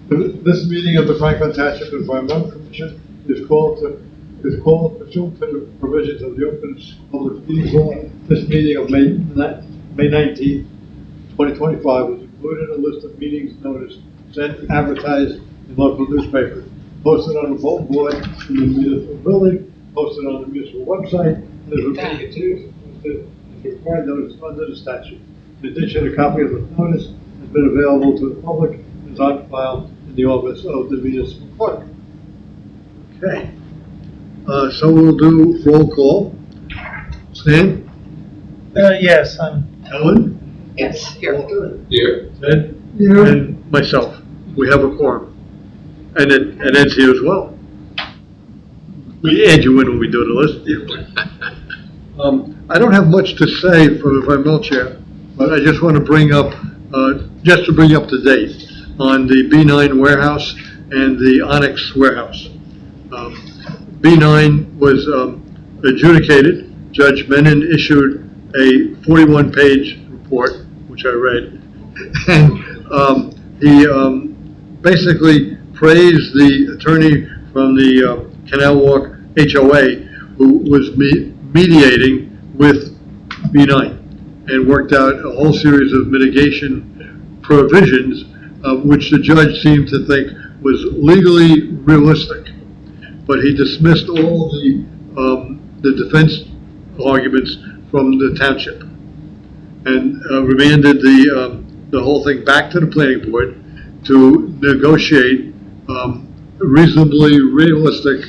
This meeting of the Franklin Township Environmental Commission is called pursuant to the provisions of the Open Public Meetings Law. This meeting of May 19th, 2025 was included in a list of meetings notice sent advertised in local newspapers, posted on the bulletin board in the municipal building, posted on the municipal website, and is repeated as required notice under the statute. In addition, a copy of the notice has been available to the public and is on file in the office of the municipal clerk. Okay. So we'll do roll call. Stan? Yes, Ellen? Yes, here. Walter? Here. Ed? Here. And myself. We have a quorum. And Ed's here as well. We add you in when we do the list. I don't have much to say for the environmental chair, but I just want to bring up, just to bring you up to date on the B9 warehouse and the Onyx warehouse. B9 was adjudicated. Judge Menon issued a 41-page report, which I read, and he basically praised the attorney from the Canal Walk HOA who was mediating with B9 and worked out a whole series of mitigation provisions, which the judge seemed to think was legally realistic. But he dismissed all the defense arguments from the township and remanded the whole thing back to the planning board to negotiate reasonably realistic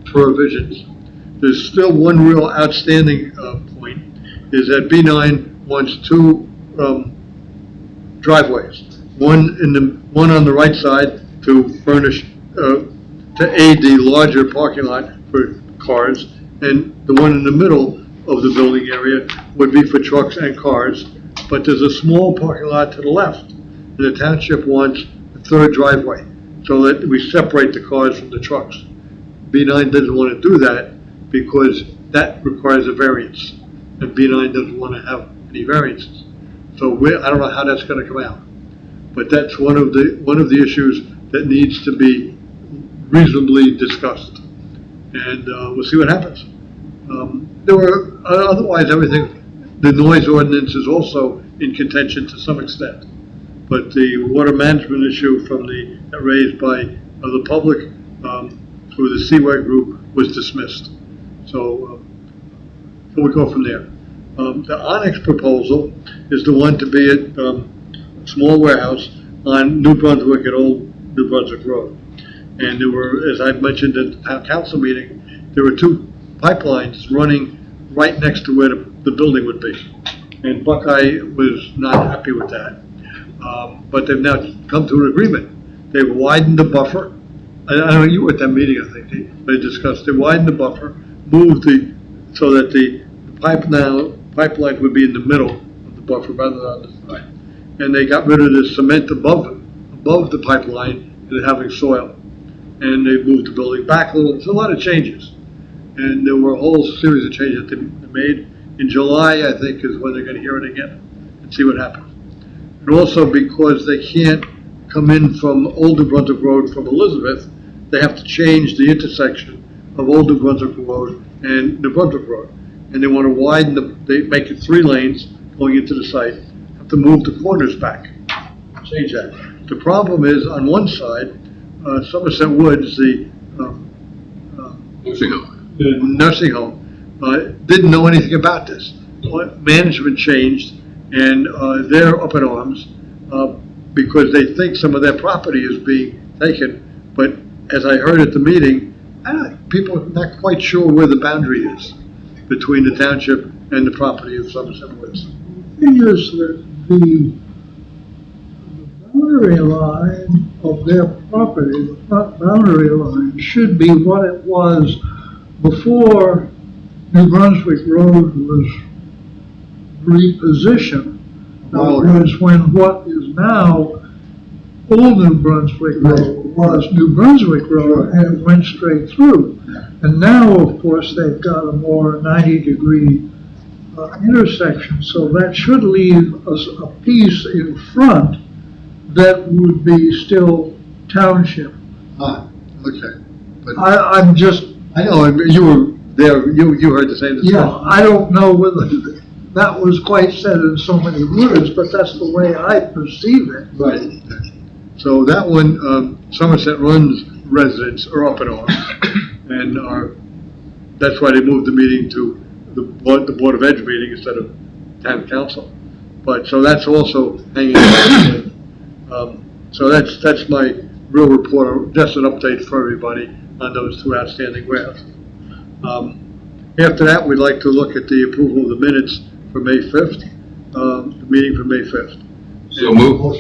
provisions. There's still one real outstanding point, is that B9 wants two driveways. One on the right side to furnish to aid the larger parking lot for cars, and the one in the middle of the building area would be for trucks and cars. But there's a small parking lot to the left, and the township wants a third driveway so that we separate the cars from the trucks. B9 doesn't want to do that because that requires a variance, and B9 doesn't want to have any variances. So I don't know how that's going to come out, but that's one of the issues that needs to be reasonably discussed, and we'll see what happens. There were otherwise everything. The noise ordinance is also in contention to some extent, but the water management issue raised by the public through the Seaway Group was dismissed. So we go from there. The Onyx proposal is the one to be at a small warehouse on New Brunswick at Old New Brunswick Road. And there were, as I mentioned at the town council meeting, there were two pipelines running right next to where the building would be. And Buckeye was not happy with that. But they've now come to an agreement. They've widened the buffer. I don't know, you were at that meeting, I think. They discussed, they widened the buffer, moved so that the pipeline would be in the middle of the buffer rather than on the side. And they got rid of the cement above the pipeline and having soil. And they moved the building back a little. There's a lot of changes. And there were a whole series of changes that they made. In July, I think, is when they're going to hear it again and see what happens. And also because they can't come in from Old New Brunswick Road from Elizabeth, they have to change the intersection of Old New Brunswick Road and New Brunswick Road. And they want to widen they make it 3 lanes going into the site, have to move the corners back, change that. The problem is on one side, Somerset Woods, the nursing home, didn't know anything about this. Management changed, and they're up in arms because they think some of their property is being taken. But as I heard at the meeting, people are not quite sure where the boundary is between the township and the property of Somerset Woods. the thing is that the boundary line of their property, the front boundary line, should be what it was before New Brunswick Road was repositioned. In other words, when what is now Old New Brunswick Road was New Brunswick Road, and it went straight through. And now, of course, they've got a more 90-degree intersection, so that should leave us a piece in front that would be still township. Okay. But I'm just, I know, you were there, you heard the same discussion. yeah, I don't know whether that was quite said in so many words, but that's the way I perceive it. Right. So that one, Somerset Run's residents are up in arms, and that's why they moved the meeting to the Board of Ed's meeting instead of town council. But, so that's also hanging out. So that's my real report, just an update for everybody on those two outstanding grants. After that, we'd like to look at the approval of the minutes for May 5th, the meeting for May 5th. So move.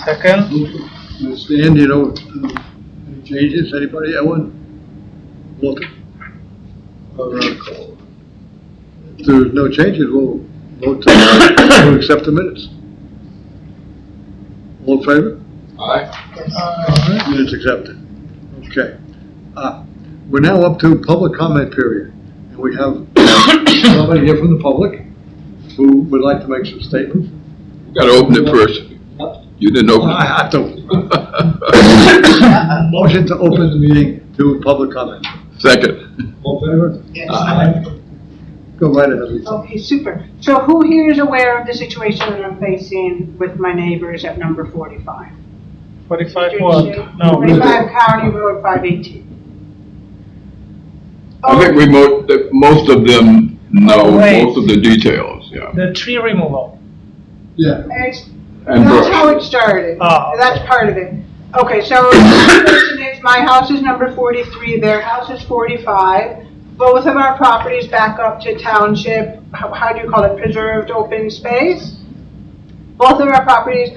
Second. Stan, any changes, anybody, Ellen? Walter? If there's no changes, we'll vote to accept the minutes. All in favor? Aye. Minutes accepted. Okay. We're now up to public comment period. And we have somebody here from the public who would like to make some statements. Got to open it first. You didn't open it. I have to. Motion to open the meeting to public comment. Second. All in favor? Yes. Go right ahead, Lisa. Okay, super. So who here is aware of the situation that I'm facing with my neighbors at number 45? 45 what? No. 45 County Road 518. I think most of them know Oh, wait. most of the details, yeah. The tree removal. Yeah. And That's brush. how it started. Oh, okay. That's part of it. Okay, so the situation is my house is number 43, their house is 45. Both of our properties back up to township, how do you call it, preserved open space? Both of our properties,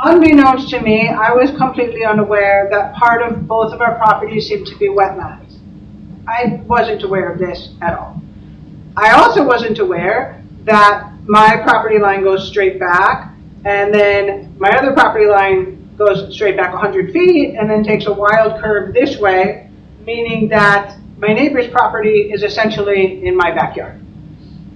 unbeknownst to me, I was completely unaware that part of both of our properties seemed to be wetlands. I wasn't aware of this at all. I also wasn't aware that my property line goes straight back, and then my other property line goes straight back 100 feet, and then takes a wild curve this way, meaning that my neighbor's property is essentially in my backyard.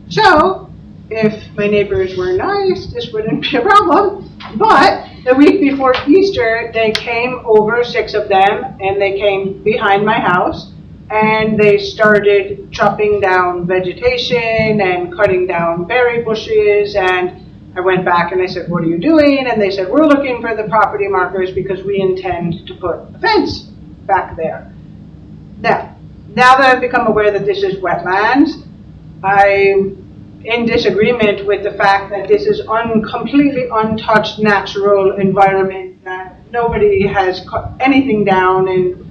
So, if my neighbors were nice, this wouldn't be a problem. But the week before Easter, they came over, 6 of them, and they came behind my house, and they started chopping down vegetation and cutting down berry bushes. And I went back and I said, "What are you doing?" And they said, "We're looking for the property markers because we intend to put a fence back there." Now that I've become aware that this is wetlands, I'm in disagreement with the fact that this is completely untouched natural environment, that nobody has cut anything down in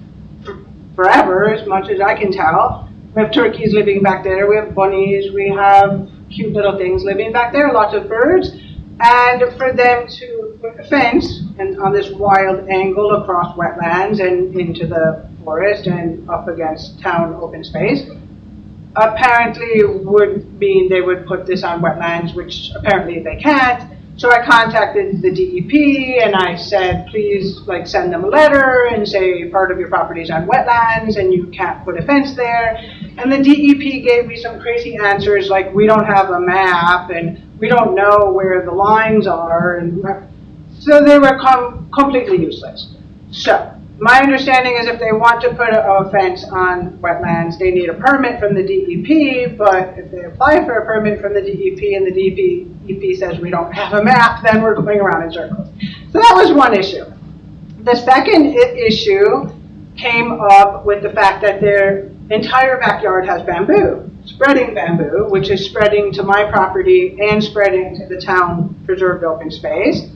forever, as much as I can tell. We have turkeys living back there, we have bunnies, we have cute little things living back there, lots of birds. And for them to put a fence and on this wild angle across wetlands and into the forest and up against town open space, apparently would mean they would put this on wetlands, which apparently they can't. So I contacted the DEP and I said, please send them a letter and say part of your property is on wetlands and you can't put a fence there. And the DEP gave me some crazy answers like, we don't have a map and we don't know where the lines are. And so they were completely useless. So my understanding is if they want to put a fence on wetlands, they need a permit from the DEP, but if they apply for a permit from the DEP and the DEP says we don't have a map, then we're going around in circles. So that was one issue. The second issue came up with the fact that their entire backyard has bamboo, spreading bamboo, which is spreading to my property and spreading to the town preserved open space.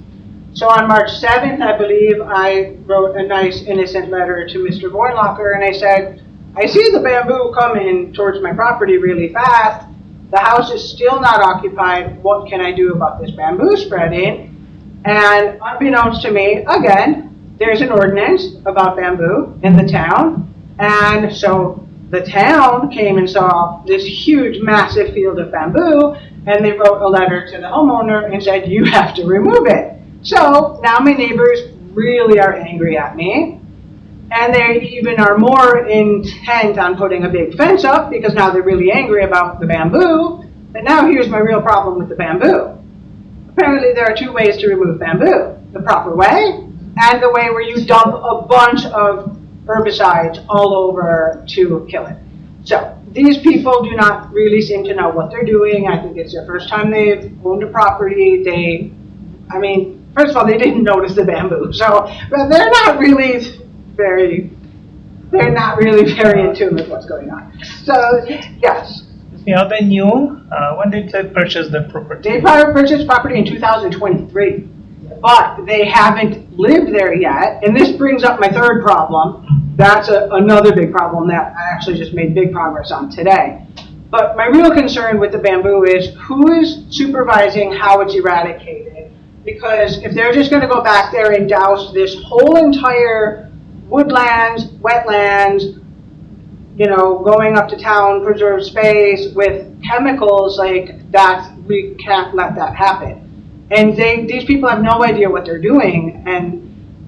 So on March 7th, I believe, I wrote a nice innocent letter to Mr. Vornlocker and I said, I see the bamboo coming towards my property really fast. The house is still not occupied. What can I do about this bamboo spreading? And unbeknownst to me, again, there's an ordinance about bamboo in the town. And so the town came and saw this huge, massive field of bamboo, and they wrote a letter to the homeowner and said, you have to remove it. So now my neighbors really are angry at me, and they even are more intent on putting a big fence up because now they're really angry about the bamboo. But now here's my real problem with the bamboo. apparently there are two ways to remove bamboo. The proper way, and the way where you dump a bunch of herbicides all over to kill it. So, these people do not really seem to know what they're doing. I think it's their first time they've owned a property. First of all, they didn't notice the bamboo, so but they're not really very in tune with what's going on. So, yes. Are they new? When did they purchase the property? They probably purchased property in 2023, but they haven't lived there yet. And this brings up my third problem. That's another big problem that I actually just made big progress on today. But my real concern with the bamboo is who is supervising how it's eradicated? Because if they're just going to go back there and douse this whole entire woodlands, wetlands, going up to town preserve space with chemicals like that, we can't let that happen. And these people have no idea what they're doing, and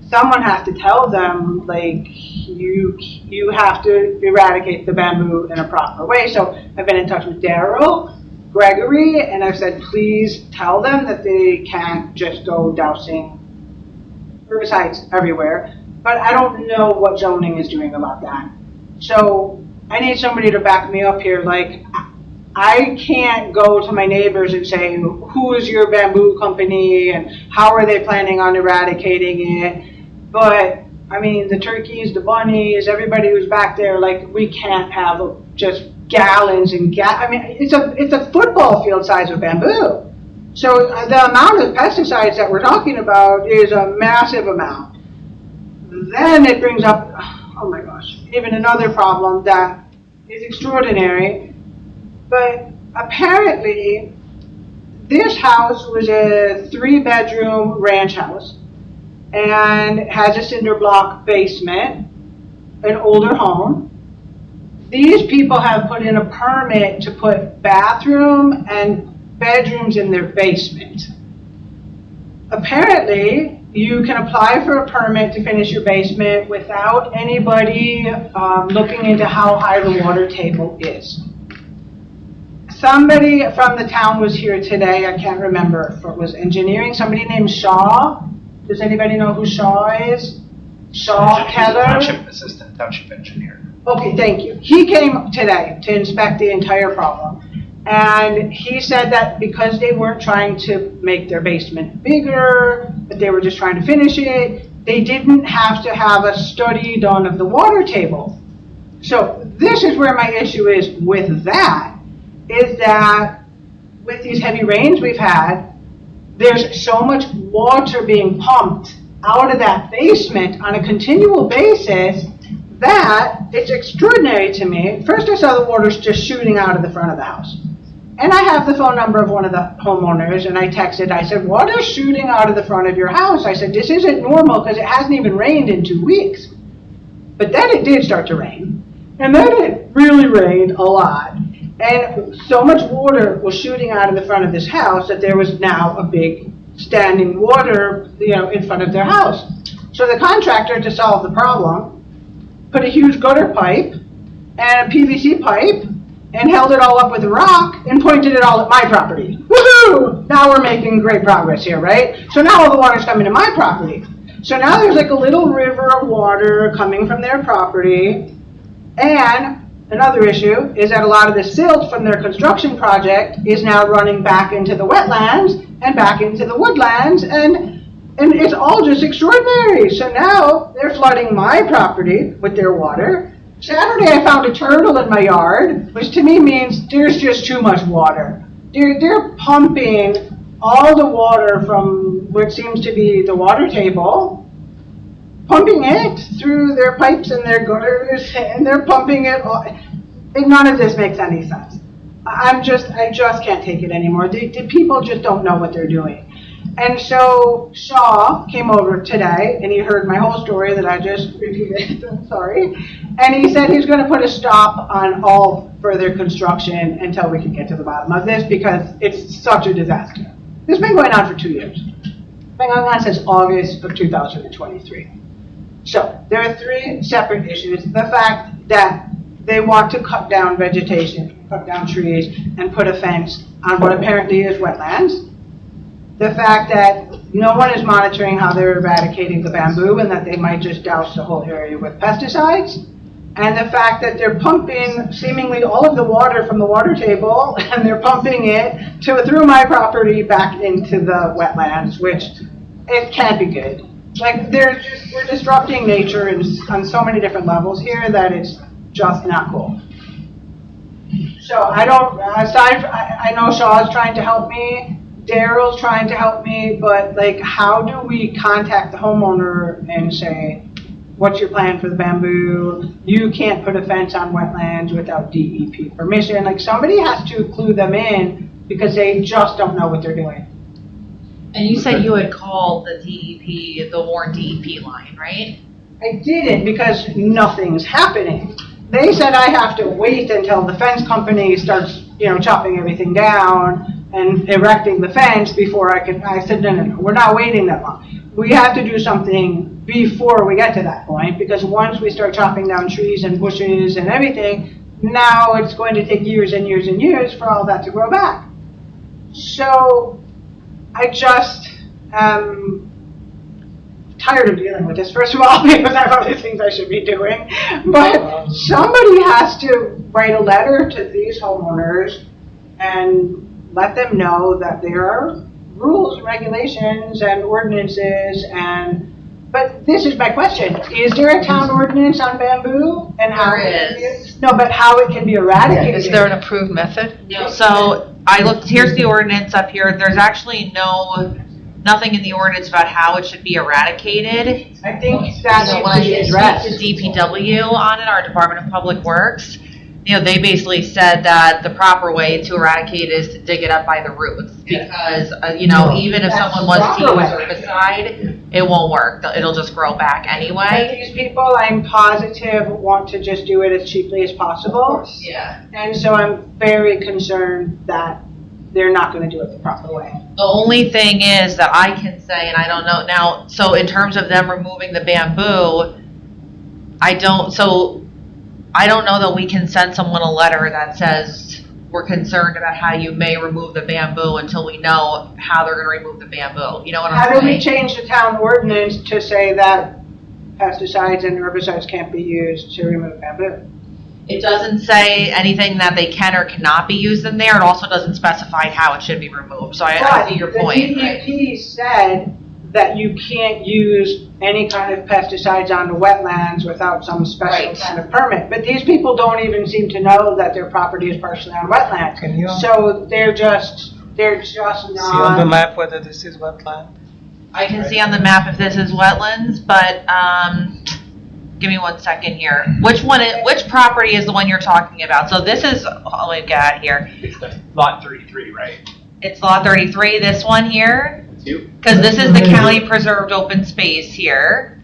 someone has to tell them, like, you have to eradicate the bamboo in a proper way. So I've been in touch with Daryl, Gregory, and I've said, please tell them that they can't just go dousing herbicides everywhere. But I don't know what zoning is doing about that. So I need somebody to back me up here. Like, I can't go to my neighbors and say, who is your bamboo company and how are they planning on eradicating it? But, the turkeys, the bunnies, everybody who's back there, like, we can't have just gallons and it's a football field size of bamboo. So the amount of pesticides that we're talking about is a massive amount. Then it brings up, oh my gosh, even another problem that is extraordinary. But apparently, this house was a 3-bedroom ranch house and has a cinder block basement, an older home. These people have put in a permit to put bathroom and bedrooms in their basement. Apparently, you can apply for a permit to finish your basement without anybody looking into how high the water table is. Somebody from the town was here today. I can't remember if it was engineering. Somebody named Shaw. Does anybody know who Shaw is? Shaw Keller? Township assistant, township engineer. Okay, thank you. He came today to inspect the entire problem. And he said that because they weren't trying to make their basement bigger, but they were just trying to finish it, they didn't have to have a study done of the water table. So this is where my issue is with that, is that with these heavy rains we've had, there's so much water being pumped out of that basement on a continual basis that it's extraordinary to me. First I saw the water just shooting out of the front of the house. And I have the phone number of one of the homeowners, and I texted, I said, what is shooting out of the front of your house? I said, this isn't normal because it hasn't even rained in 2 weeks. But then it did start to rain, and then it really rained a lot. And so much water was shooting out of the front of this house that there was now a big standing water, in front of their house. So the contractor, to solve the problem, put a huge gutter pipe and a PVC pipe and held it all up with a rock and pointed it all at my property. Woohoo! Now we're making great progress here, right? So now all the water's coming to my property. So now there's like a little river of water coming from their property. And another issue is that a lot of the silt from their construction project is now running back into the wetlands and back into the woodlands, and it's all just extraordinary. So now they're flooding my property with their water. Saturday I found a turtle in my yard, which to me means there's just too much water. They're pumping all the water from what seems to be the water table, pumping it through their pipes and their gutters, and they're pumping it all. And none of this makes any sense. I just can't take it anymore. The people just don't know what they're doing. And so Shaw came over today, and he heard my whole story that I just repeated. I'm sorry. And he said he's going to put a stop on all further construction until we can get to the bottom of this, because it's such a disaster. This has been going on for 2 years. It's been going on since August of 2023. So there are 3 separate issues. The fact that they want to cut down vegetation, cut down trees, and put a fence on what apparently is wetlands. the fact that no one is monitoring how they're eradicating the bamboo and that they might just douse the whole area with pesticides. And the fact that they're pumping seemingly all of the water from the water table and they're pumping it through my property back into the wetlands, which it can't be good. Like we're disrupting nature on so many different levels here that it's just not cool. So I know Shaw's trying to help me, Daryl's trying to help me, but like, how do we contact the homeowner and say, what's your plan for the bamboo? You can't put a fence on wetlands without DEP permission. Like, somebody has to clue them in because they just don't know what they're doing. And you said you had called the DEP, the Warren DEP line, right? I didn't because nothing's happening. They said I have to wait until the fence company starts, chopping everything down and erecting the fence before I said, no, we're not waiting that long. We have to do something before we get to that point, because once we start chopping down trees and bushes and everything, now it's going to take years and years and years for all that to grow back. So I just am tired of dealing with this, first of all, because I have other things I should be doing. But somebody has to write a letter to these homeowners and let them know that there are rules, regulations, and ordinances, but this is my question. Is there a town ordinance on bamboo? And how There is. No, but how it can be eradicated? Is there an approved method? No, so I looked, here's the ordinance up here. There's actually nothing in the ordinance about how it should be eradicated. I think that So should when I be did addressed. speak to DPW on it, our Department of Public Works, they basically said that the proper way to eradicate is to dig it up by the roots. Because, even if That's someone wants to the use proper way. herbicide, it won't work. It'll just grow back But anyway. these people, I'm positive, want to just do it as cheaply as possible. Yeah. And so I'm very concerned that they're not going to do it the proper way. The only thing is that I can say, and I don't know now, so in terms of them removing the bamboo, I don't know that we can send someone a letter that says, we're concerned about how you may remove the bamboo until we know how they're gonna remove the bamboo. You know what How I'm do we saying? change the town ordinance to say that pesticides and herbicides can't be used to remove bamboo? It doesn't say anything that they can or cannot be used in there. It also doesn't specify how it should be removed. So I see your point. The DEP said that you can't use any kind of pesticides on the wetlands without some special Right. kind of permit. But these people don't even seem to know that their property is partially on wetland. Can you So they're just see on the not. map whether this is wetland? I can see on the map if this is wetlands, but, give me 1 second here. Which property is the one you're talking about? So this is, let me get out here. It's the lot 33, right? It's lot 33, this one here? It's you? Because this is the county preserved open space here.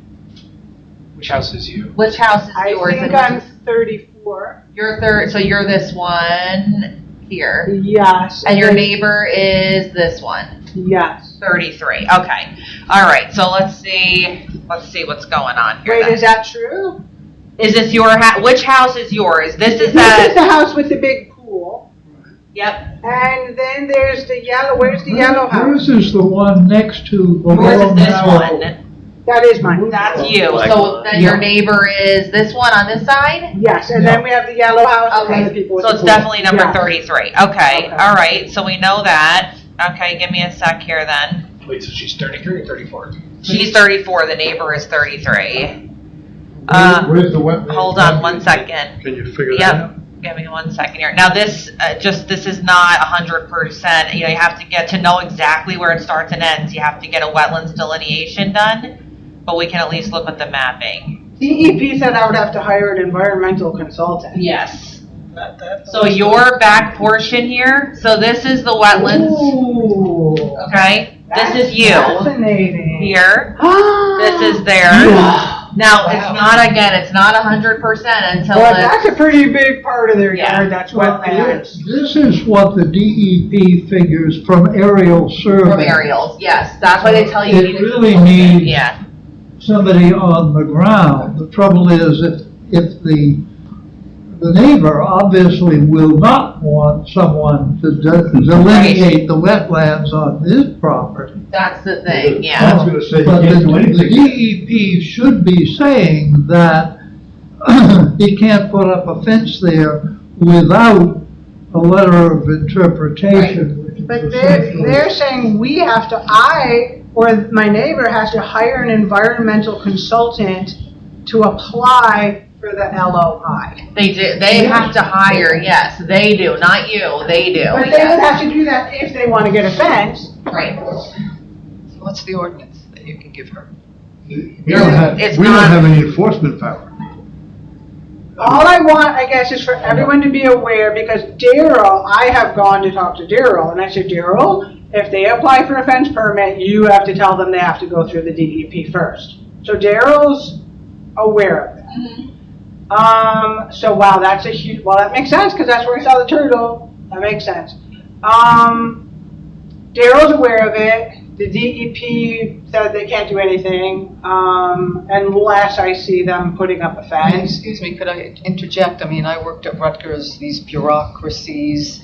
Which house is you? Which house is I yours? think And I'm 34. You're third, so you're this one here. Yes. And your neighbor is this one, Yes. 33. Okay. All right, so let's see what's going on here Wait, then. is that true? Is this your which house is yours? This is This is that, the house with the big pool. yep. And then there's the yellow, where's the yellow house? Yours is the one next to the Yours is Long this Narrow. one. That is mine. That's you. So then your neighbor is this one on this side? Yes, and then we have the yellow house and then the Okay, people with so the it's pool. definitely number Yeah. 33. Okay, Okay. all right, so we know that. Okay, give me a sec here then. Wait, so she's 33 or 34? She's 34, the neighbor is 33. Where's the wetland? Hold on 1 second. Can you figure that Yep, out? give me 1 second here. Now this, this is not 100%, you have to get to know exactly where it starts and ends. You have to get a wetlands delineation done, but we can at least look at the mapping. DEP said I would have to hire an environmental consultant. Yes. That So your back portion here, so this is the wetlands, Ooh. okay? This is you Fascinating. here, this is there. Now, it's not 100% until But it's, that's a pretty big part of their Yeah. yard, that's wetlands. This is what the DEP figures from aerial survey. from aerials, yes, that's why they tell you. It really needs Yeah, somebody on the ground. The trouble is if the the neighbor obviously will not want someone to delineate the wetlands on his property. That's the thing, I yeah. was gonna say, But you can't do the anything. DEP should be saying that he can't put up a fence there without a letter of interpretation. which is But they're essentially- saying we have to, or my neighbor has to hire an environmental consultant to apply for the LOI. They do, they have to hire, yes, they do, not you, they do. But they would have to do that if they want to get a fence. Right. What's the ordinance that you can give her? We don't have, It's we don't not- have any enforcement power. All I want, I guess, is for everyone to be aware, because Daryl, I have gone to talk to Daryl, and I said, Daryl, if they apply for a fence permit, you have to tell them they have to go through the DEP first. So Daryl's aware of that. So wow, that's a huge, well, that makes sense, because that's where I saw the turtle. That makes sense. Daryl's aware of it. The DEP said they can't do anything, unless I see them putting up a fence. Excuse me, could I interject? I mean, I worked at Rutgers, these bureaucracies.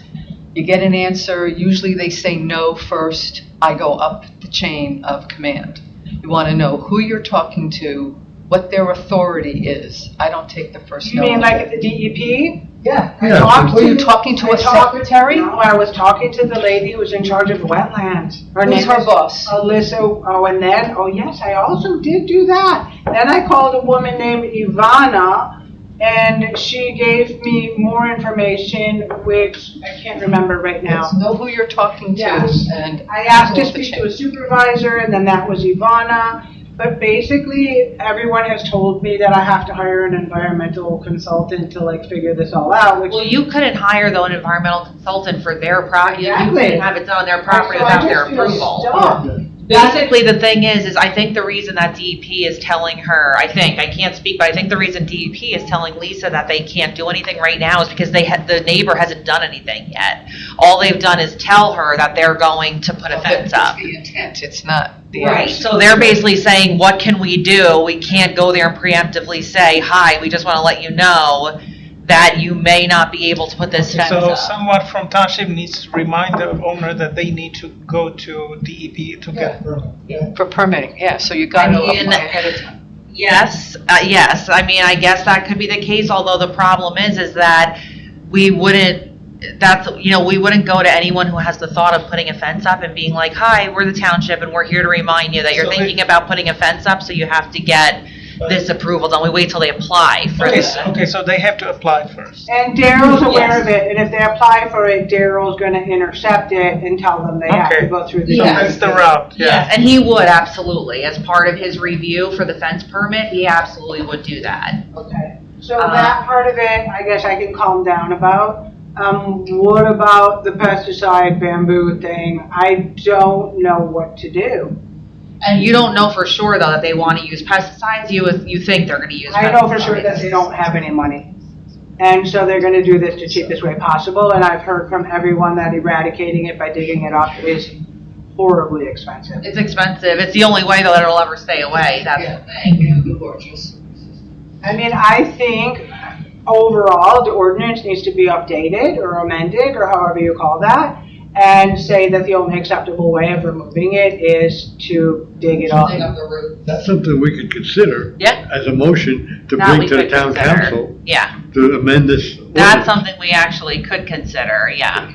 You get an answer, usually they say no first. I go up the chain of command. You want to know who you're talking to, what their authority is. I don't take the first You no. mean like at the DEP? Yeah. I talked Were you to- talking to I a talked- secretary? No, I was talking to the lady who was in charge of wetlands. Who's name her is boss? Alyssa, and then, yes, I also did do that. Then I called a woman named Ivana, and she gave me more information, which I can't remember right now. Yes, know who you're talking to, Yes. and I asked to go up the speak chain. to a supervisor, and then that was Ivana. But basically, everyone has told me that I have to hire an environmental consultant to like figure this all out, which. Well, you couldn't hire though an environmental consultant for their you Exactly. couldn't have it done on their property So I without their just feel approval. stuck. Basically, the thing is I think the reason that DEP is telling her, I can't speak, but I think the reason DEP is telling Lisa that they can't do anything right now is because the neighbor hasn't done anything yet. All they've done is tell her that they're going to put a fence up. It's the intent, it's not the Right, action. so they're basically saying, what can we do? We can't go there and preemptively say, hi, we just want to let you know that you may not be able to put this fence So up. someone from Township needs to remind the owner that they need to go to DEP to get. For permitting, yeah, so you gotta I mean, apply ahead of time. Yes, yes, I mean, I guess that could be the case, although the problem is that we wouldn't, we wouldn't go to anyone who has the thought of putting a fence up and being like, hi, we're the Township and we're here to remind you that you're So thinking about putting a fence up, so you have to get this approval done. We wait till they apply for that. Okay, so they have to apply first. And Daryl's aware Yes. of it, and if they apply for it, Daryl's gonna intercept it and tell them they have to Okay. go through the. So Yeah. that's the route, yeah. Yes, and he would absolutely, as part of his review for the fence permit, he absolutely would do that. Okay, so that part of it, I guess I can calm down about. What about the pesticide bamboo thing? I don't know what to do. And you don't know for sure, though, that they want to use pesticides, you think they're gonna use pesticides. I know for sure that they don't have any money. And so they're gonna do this the cheapest way possible, and I've heard from everyone that eradicating it by digging it up is horribly expensive. It's expensive, it's the only way, though, that it'll ever stay away, that's the thing. I mean, I think overall, the ordinance needs to be updated or amended, or however you call that, and say that the only acceptable way of removing it is to dig it up. That's something we could consider. Yeah. As a motion to That bring we to the could town consider. council Yeah, to amend this. that's ordinance. something we actually could consider, yeah.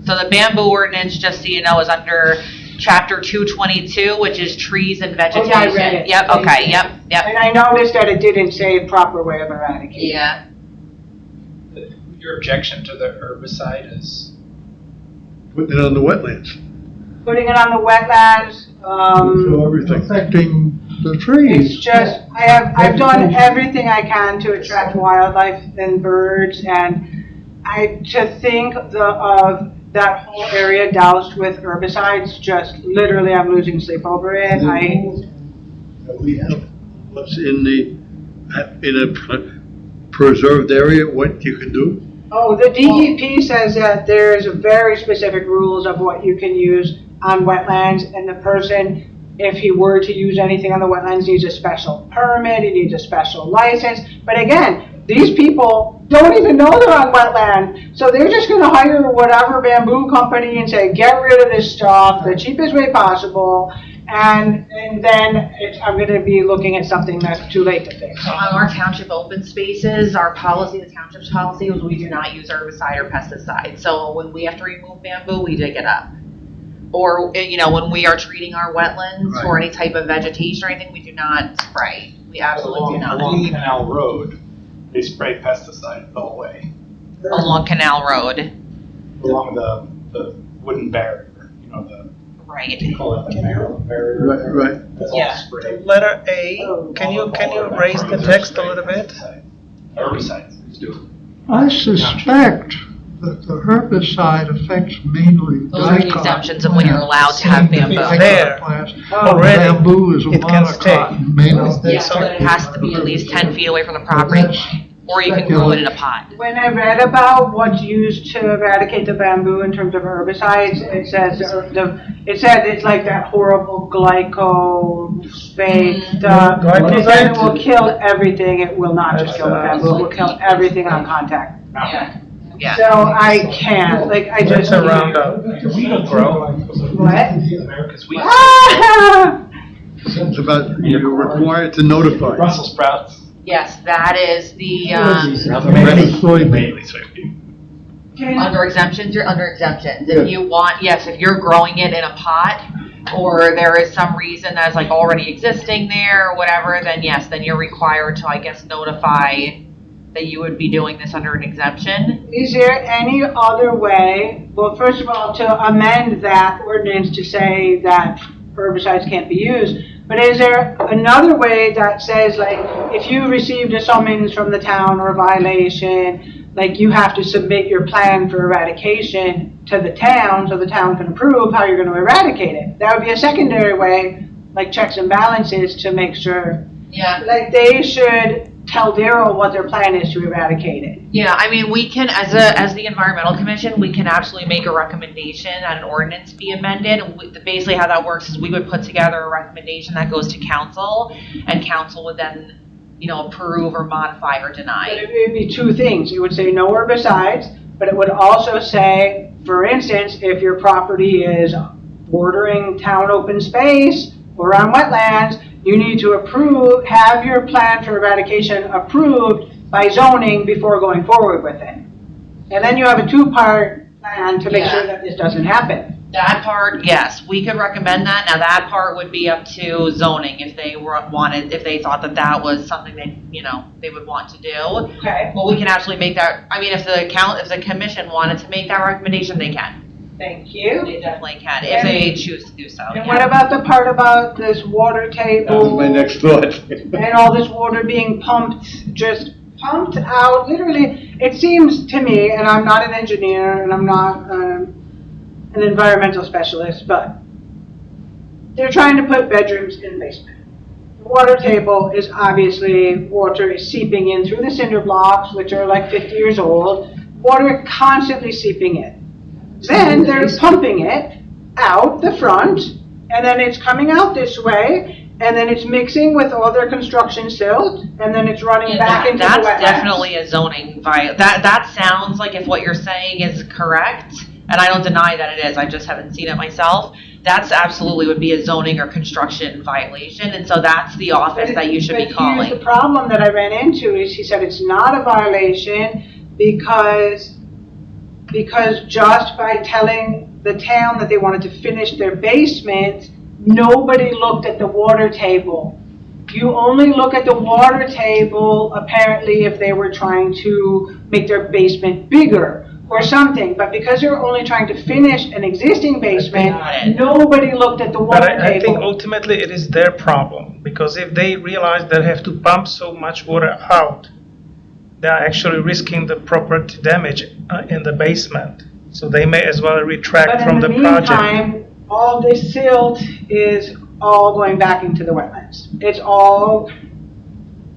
So the bamboo ordinance, just so you know, is under chapter 222, which is trees and vegetation. Oh, yeah, I read it. Yep, okay, yep. And I noticed that it didn't say proper way of eradicating. Yeah, Your objection to the herbicide is? Putting it on the wetlands. Putting it on the wetlands, So everything. Affecting the it's trees. just, I've done everything I can to attract wildlife and birds, and to think of that whole area doused with herbicides, just literally I'm losing sleep over it. We have what's in a preserved area, what you can do. Oh, the DEP says that there's very specific rules of what you can use on wetlands, and the person, if he were to use anything on the wetlands, needs a special permit, he needs a special license. But again, But these people don't even know they're on wetland, so they're just gonna hire whatever bamboo company and say, get rid of this stuff the cheapest way possible, and then I'm gonna be looking at something that's too late to fix. So on our township open spaces, our policy, the township's policy was we do not use herbicide or pesticide. So when we have to remove bamboo, we dig it up. Or, you know, when we are treating our wetlands or any type of vegetation or anything, we do not spray. We absolutely do not. Along Canal Road, they spray pesticide the whole way, Along Canal Road, along the wooden barrier, you know, right. you call it the Maryland barrier. Right. That's all Yeah. sprayed. Letter A, can you raise the text a little bit? Herbicides. I suspect that the herbicide affects mainly Those are the dicot exemptions of when you're allowed to have bamboo. There. plants. Already, Bamboo is a it can stay. monocot, may not be. Yeah, so it has to be at least 10 feet away from the property, or you can grow it in a pot. When I read about what's used to eradicate the bamboo in terms of herbicides, it says it's like that horrible glyphosate. It says it will kill everything. It will not just kill the bamboo. It will kill everything on contact. Yeah. Yeah. So I can't. Like I That's just. a roundup. We don't grow. What? America's wheat. Ah! It's about, you're required to notify. Brussels sprouts. Yes, that is the, Mainly soybean. under exemptions, you're under exemptions. If you want, yes, if you're growing it in a pot, or there is some reason that's like already existing there or whatever, then yes, then you're required to, I guess, notify that you would be doing this under an exemption. Is there any other way, well, first of all, to amend that ordinance to say that herbicides can't be used, but is there another way that says, like, if you received a summons from the town or a violation, like you have to submit your plan for eradication to the town so the town can approve how you're going to eradicate it? That would be a secondary way, like checks and balances to make sure, Yeah. like they should tell Daryl what their plan is to eradicate it. Yeah, I mean, we can, as the Environmental Commission, we can absolutely make a recommendation that an ordinance be amended. Basically how that works is we would put together a recommendation that goes to council, and council would then, you know, approve or modify or But deny. it would be two things. It would say no herbicides, but it would also say, for instance, if your property is bordering town open space or on wetlands, you need to have your plan for eradication approved by zoning before going forward with it. And then you have a two-part plan to make sure that this doesn't happen. That part, yes, we could recommend that. Now, that part would be up to zoning if they if they thought that that was something that, you know, they would want to do. Okay, Well, we can actually make that, I mean, if the commission wanted to make that recommendation, they can. thank you. They definitely can, if they choose to do so. And yeah. what about the part about this water That was table? my next thought. And all this water being just pumped out, literally, it seems to me, and I'm not an engineer, and I'm not an environmental specialist, but they're trying to put bedrooms in the basement. The water table is obviously, water is seeping in through the cinder blocks, which are like 50 years old, water constantly seeping in. Then they're pumping it out the front, and then it's coming out this way, and then it's mixing with all their construction silt, and then it's running back into the wetlands. That's definitely a zoning that sounds like if what you're saying is correct, and I don't deny that it is, I just haven't seen it myself, that's absolutely would be a zoning or construction violation, and so that's the office that you should be But calling. here's the problem that I ran into is he said it's not a violation because just by telling the town that they wanted to finish their basement, nobody looked at the water table. You only look at the water table apparently if they were trying to make their basement bigger or something, but because they're only trying to finish an existing basement, Got it. nobody looked at the But water I think table. ultimately it is their problem, because if they realize they have to pump so much water out, they are actually risking the property damage in the basement. So they may as well retract from the But in the project. meantime, all this silt is all going back into the wetlands. It's all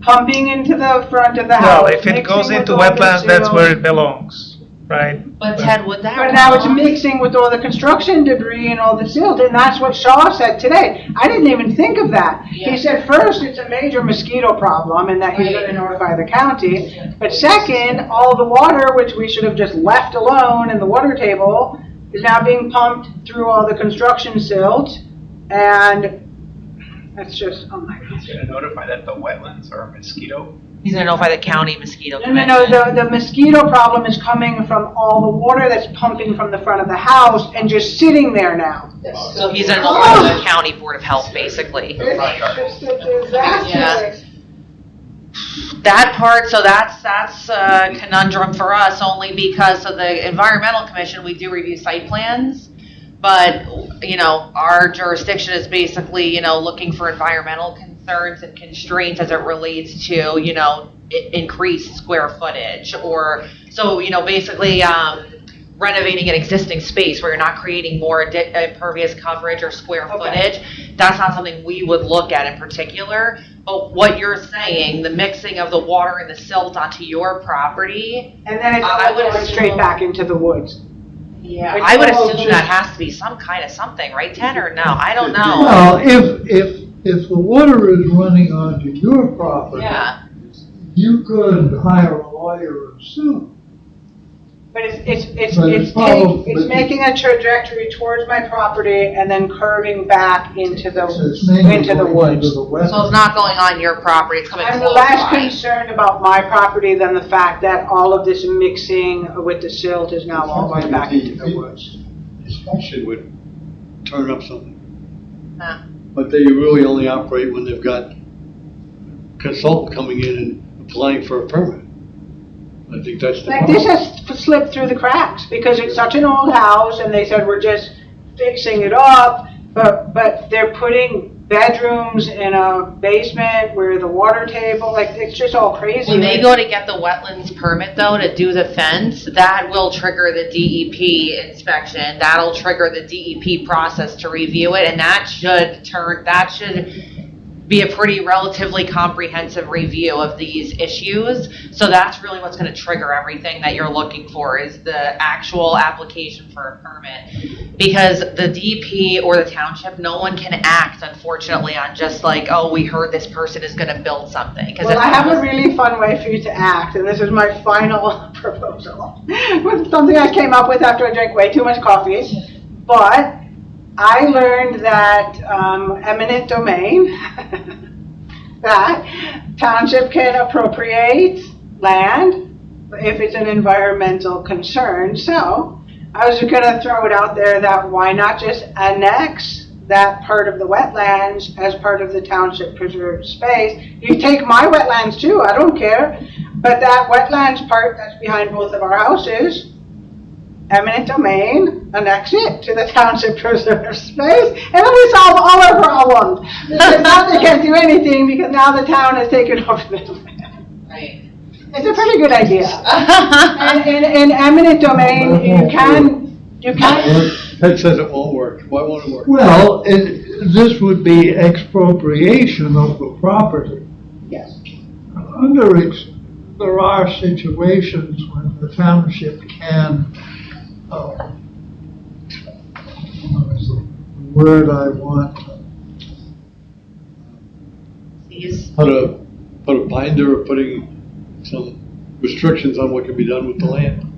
pumping into the front of the house. Well, if it goes mixing with into all the wetlands, that's silt. where it belongs, right? But Ted, would that? But now it's mixing with all the construction debris and all the silt, and that's what Shaw said today. I didn't even think of that. Yeah. He said, first, it's a major mosquito problem, and that he's Right. gonna notify the county. But second, all the water, which we should have just left alone in the water table, is now being pumped through all the construction silt, and that's just, oh my He's gosh. gonna notify that the wetlands are a mosquito. He's gonna notify the county mosquito No, commission. the mosquito problem is coming from all the water that's pumping from the front of the house and just sitting there now. So he's gonna notify the county board of health, basically. It's just a disaster. That part, so that's a conundrum for us, only because, so the environmental commission, we do review site plans, but, you know, our jurisdiction is basically, you know, looking for environmental concerns and constraints as it relates to, you know, increased square footage, or, so, you know, basically, renovating an existing space where you're not creating more impervious coverage or square Okay. footage. That's not something we would look at in particular. But what you're saying, the mixing of the water and the silt onto your property, And then it's I all would going straight back into the woods. yeah, It's I would all assume just- that has to be some kind of something, right, Ted, or no? I don't know. Well, if the water is running onto your property, Yeah, you could hire a lawyer and sue. But it's But it's making a trajectory towards my property and then curving back into So it's the, mainly into the going into woods. the so it's wetlands. not going on your property, it's coming I'm close less by. concerned about my property than the fact that all of this mixing with the silt is now all going back into the woods. Inspection would turn up something. Huh. But they really only operate when they've got consultant coming in and applying for a permit. I think that's the Like, this problem. has slipped through the cracks because it's such an old house and they said we're just fixing it up, but they're putting bedrooms in a basement where the water table, like, it's just all crazy. When they go to get the wetlands permit though, to do the fence, that will trigger the DEP inspection. That'll trigger the DEP process to review it, and that should be a pretty relatively comprehensive review of these issues. So that's really what's gonna trigger everything that you're looking for, is the actual application for a permit. Because the DEP or the township, no one can act, unfortunately, on just like, oh, we heard this person is gonna build something. 'Cause Well, it's I have a almost- really fun way for you to act, and this is my final proposal. With something I came up with after I drank way too much coffee. But I learned that eminent domain, that township can appropriate land if it's an environmental concern. So I was gonna throw it out there that why not just annex that part of the wetlands as part of the township preserved space? You take my wetlands too, I don't care, but that wetlands part that's behind both of our houses, eminent domain, annex it to the township preserved space, and then we solve all our problems. Because now they can't do anything because now the town has taken over the land. Right. It's a pretty good idea. And in eminent domain, you can, Ted says it won't work. Why won't it work? Well, this would be expropriation of the property. yes. There are situations when the township can, what is the word I want? These, Put a binder or putting some restrictions on what can be done with the land.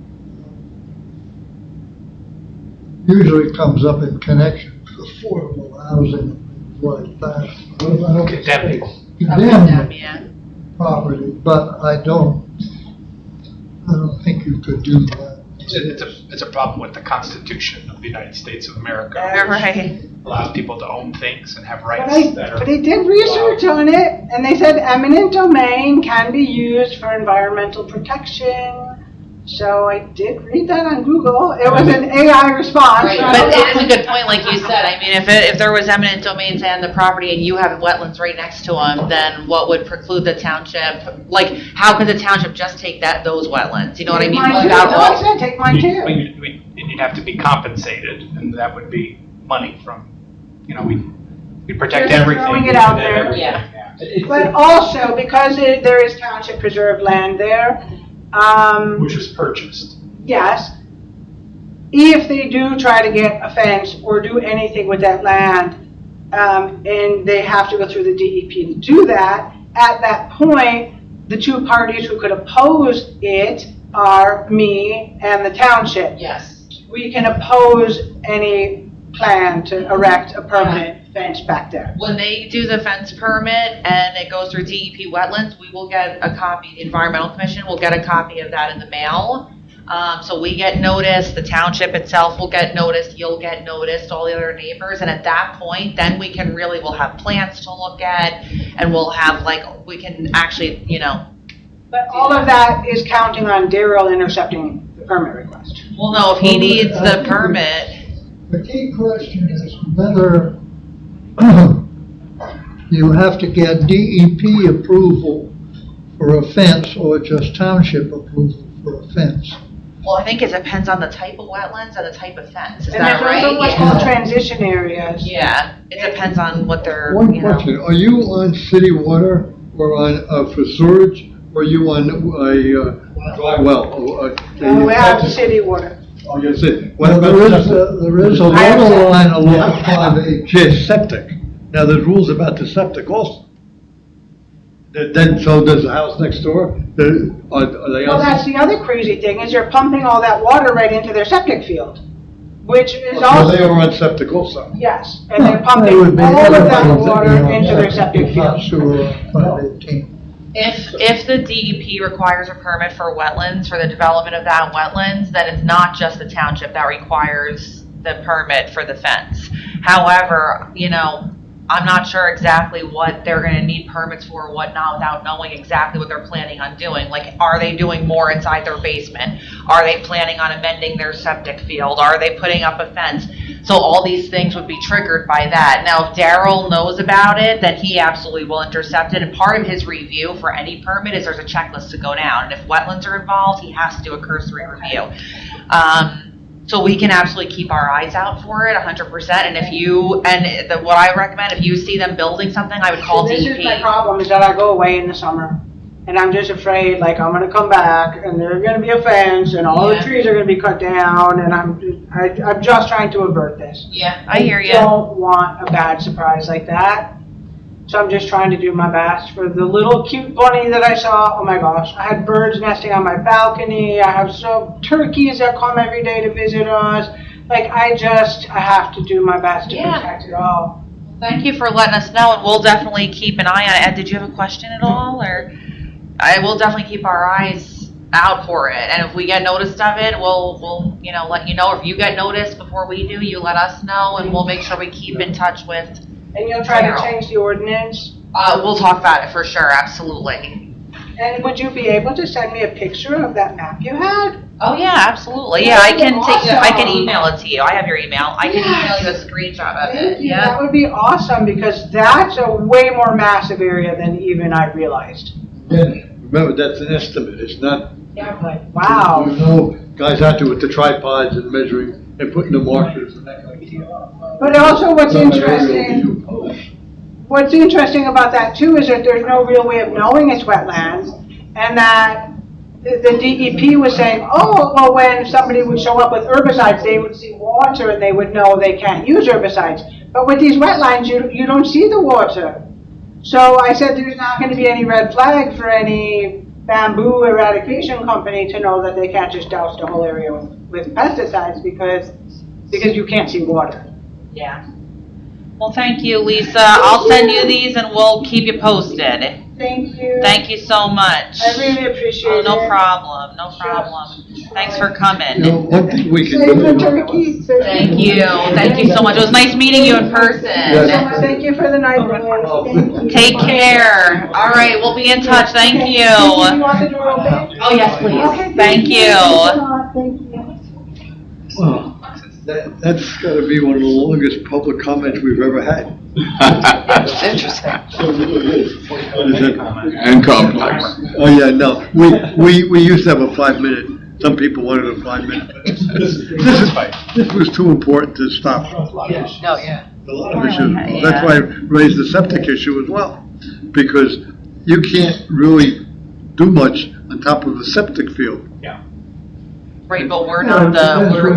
Usually comes up in connection with affordable housing, things like that. Condemning. Condemned yeah. property, but I don't think you could do that. It's a problem with the Constitution of the United States of America. Right. Which allows people to own things and have But rights that are. they did research on it, and they said eminent domain can be used for environmental protection. So I did read that on Google. It was an AI response. Right, but it is a good point, like you said. I mean, if there was eminent domains and the property and you have wetlands right next to them, then what would preclude the township? Like, how could the township just take those wetlands? You know what I mean? Mine too. Without No, I all- said take mine too. And you'd have to be compensated, and that would be money from, we protect Just everything. throwing it out and then there. everything, Yeah. But also, because there is township preserved land there, Which was purchased. yes, if they do try to get a fence or do anything with that land, and they have to go through the DEP to do that, at that point, the two parties who could oppose it are me and the township. Yes. We can oppose any plan to erect a permanent fence back there. When they do the fence permit and it goes through DEP wetlands, we will get a copy, the Environmental Commission will get a copy of that in the mail. So we get notice, the township itself will get noticed, you'll get noticed, all the other neighbors, and at that point, then we can really, we'll have plans to look at, and we'll have we can actually, But all of that is counting on Daryl intercepting the permit request. we'll know if he needs the permit. The key question is whether you have to get DEP approval for a fence or just township approval for a fence. Well, I think it depends on the type of wetlands and the type of fence, is And that there's also what's right? called transition areas. Yeah, it depends on what they're, One question, are you on city water or on, for sewage, or are you on a dry well? We have city water. Oh, yes, it. Well, there is a I water understand. line along 5H. Yes, septic. Now, there's rules about the septic also. Then, so does the house next door? Are they Well, that's on? the other crazy thing, is you're pumping all that water right into their septic field, which is So also. they are on septic also? Yes, and they're They pumping would be- all of that everybody would water be on into their septic field. Sewer on 518. if the DEP requires a permit for wetlands, for the development of that wetlands, then it's not just the township that requires the permit for the fence. However, I'm not sure exactly what they're gonna need permits for or whatnot without knowing exactly what they're planning on doing. Like, are they doing more inside their basement? Are they planning on amending their septic field? Are they putting up a fence? So all these things would be triggered by that. Now, if Daryl knows about it, then he absolutely will intercept it. And part of his review for any permit is there's a checklist to go down. And if wetlands are involved, he has to do a cursory review. So we can absolutely keep our eyes out for it 100%. And what I recommend, if you see them building something, I would call This is my DEP. problem, is that I go away in the summer, and I'm just afraid, like, I'm gonna come back, and there's gonna be a fence, and all the Yeah. trees are gonna be cut down, and I'm just trying to avert this. Yeah, I hear I you. don't want a bad surprise like that. So I'm just trying to do my best for the little cute bunny that I saw. Oh my gosh, I had birds nesting on my balcony. I have some turkeys that come every day to visit us. Like, I have to do my best to Yeah. protect it all. Thank you for letting us know, and we'll definitely keep an eye on it. Ed, did you have a question at all, or? I will definitely keep our eyes out for it, and if we get noticed of it, we'll let you know. If you get noticed before we do, you let us know, and we'll make sure we keep in touch with. And you'll try to Daryl. change the ordinance? We'll talk about it for sure, absolutely. And would you be able to send me a picture of that map you had? Oh yeah, absolutely. Yeah, I can Awesome. I can email it to you. I have your email. I can email you a screenshot of it. Thank you, Yeah. that would be awesome, because that's a way more massive area than even I realized. And remember, that's an estimate, it's not. Yeah, I'm like, wow. There's no guys out there with the tripods and measuring and putting the markers and that kind of stuff. But also what's Not interesting, what's interesting about that too is that there's no real way of knowing it's wetlands, and that the DEP was saying, oh, well, when somebody would show up with herbicides, they would see water and they would know they can't use herbicides. But with these wetlands, you don't see the water. So I said there's not going to be any red flag for any bamboo eradication company to know that they can't just douse the whole area with pesticides because you can't see water. Yeah. Well, thank you, Lisa. I'll send you these and we'll keep you posted. Thank you. Thank you so much. I really appreciate Oh, it. no problem, no problem. Thanks for coming. One thing we can Save the do. turkeys. Thank you so much. It was nice meeting you in person. Yes. Thank you for the night. Thank you. Take care. All right, we'll be in touch. Thank Okay, you. Do you want the door open? Oh, yes, please. Okay, Thank you. Thank you. Well, that's gotta be one of the longest public comments we've ever had. It's interesting. And complex. Oh, yeah, no, we used to have a 5-minute, some people wanted a 5-minute. This was too important to stop. No, yeah. A lot of issues, that's why I raised the septic issue as well, because you can't really do much on top of a septic field. Yeah. Right, but we're not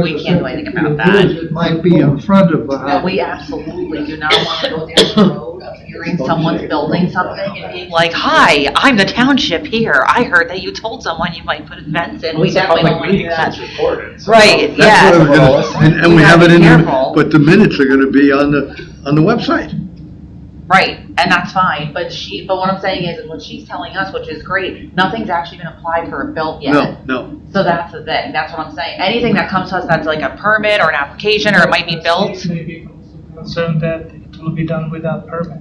we can't do anything about that. It might be in front of a No, house. we absolutely do not want to go down the road of hearing someone's building something and being like, hi, I'm the township here. I heard that you told someone you might put a fence in. We definitely don't do that. Right, That's yeah. what I was gonna- and we have it in, Careful. but the minutes are gonna be on the website. Right, and that's fine, but what I'm saying is what she's telling us, which is great, nothing's actually been applied for or built yet. No. So that's the thing, that's what I'm saying. Anything that comes to us that's like a permit or an application or it might be built, Maybe also concerned that it will be done without permit.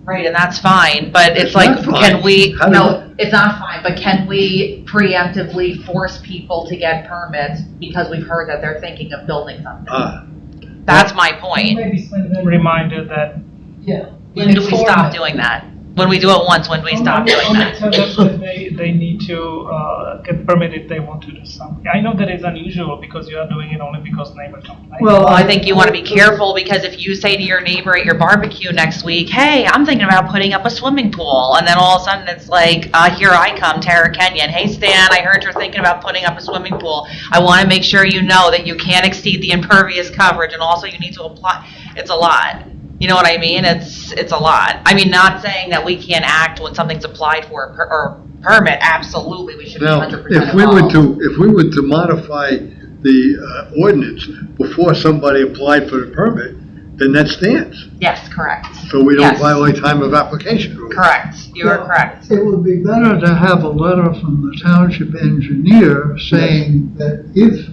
right, and that's fine, but it's It's like, not fine. can we, How no, it's not fine, but can we preemptively force people to get permits because we've heard that they're thinking of building something? That's my point. Maybe send them a reminder that. Yeah. When do we stop doing that? When we do it once, when do we stop doing Only that? tell them that they need to get permit if they want to do something. I know that is unusual because you are doing it only because neighbor complained. Well, Well, I think you want to be careful because if you say to your neighbor at your barbecue next week, hey, I'm thinking about putting up a swimming pool, and then all of a sudden it's like, here I come, Tara Kenyon. Hey, Stan, I heard you're thinking about putting up a swimming pool. I want to make sure you know that you can't exceed the impervious coverage, and also you need to apply. It's a lot. You know what I mean? It's a lot. I mean, not saying that we can't act when something's applied for or permit. Absolutely, we should be Now, 100% if we were involved. to modify the ordinance before somebody applied for the permit, then that stands. Yes, correct. So we don't Yes. violate time of application rules. Correct. You are correct. It would be better to have a letter from the township engineer saying that if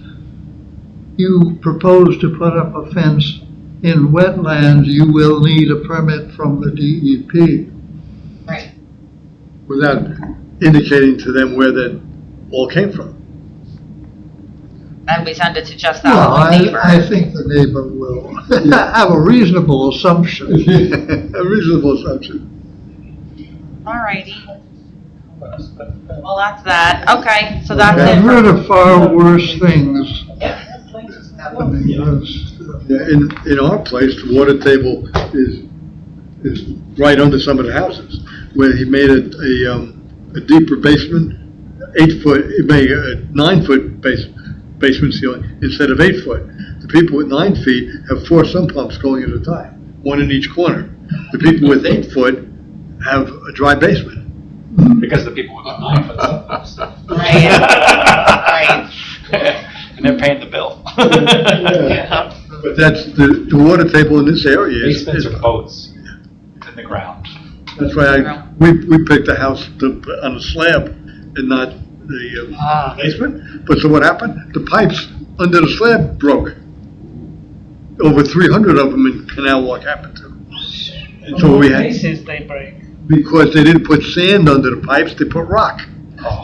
you propose to put up a fence in wetlands, you will need a permit from the DEP. Right. Without indicating to them where that all came from. And we send it to just that Well, one neighbor. I think the neighbor will have a reasonable assumption. A reasonable assumption. Alrighty. Well, that's that. Okay, so that's I've it. heard of far worse things happening. In our place, the water table is right under some of the houses, where he made a deeper basement, 8 foot, he made a 9 foot basement ceiling instead of 8 foot. The people with 9 feet have 4 sump pumps going at a time, 1 in each corner. The people with 8 foot have a dry basement. Because the people with 9 foot sometimes. Right. Right. And they're paying the bill. But that's, the water table in this area is. Basements are boats in the ground. That's why we picked a house on a slab and not the basement. But so what happened? The pipes under the slab broke. Over 300 of them in Canal Walk happened to. And so we had, Cases they break. because they didn't put sand under the pipes, they put rock.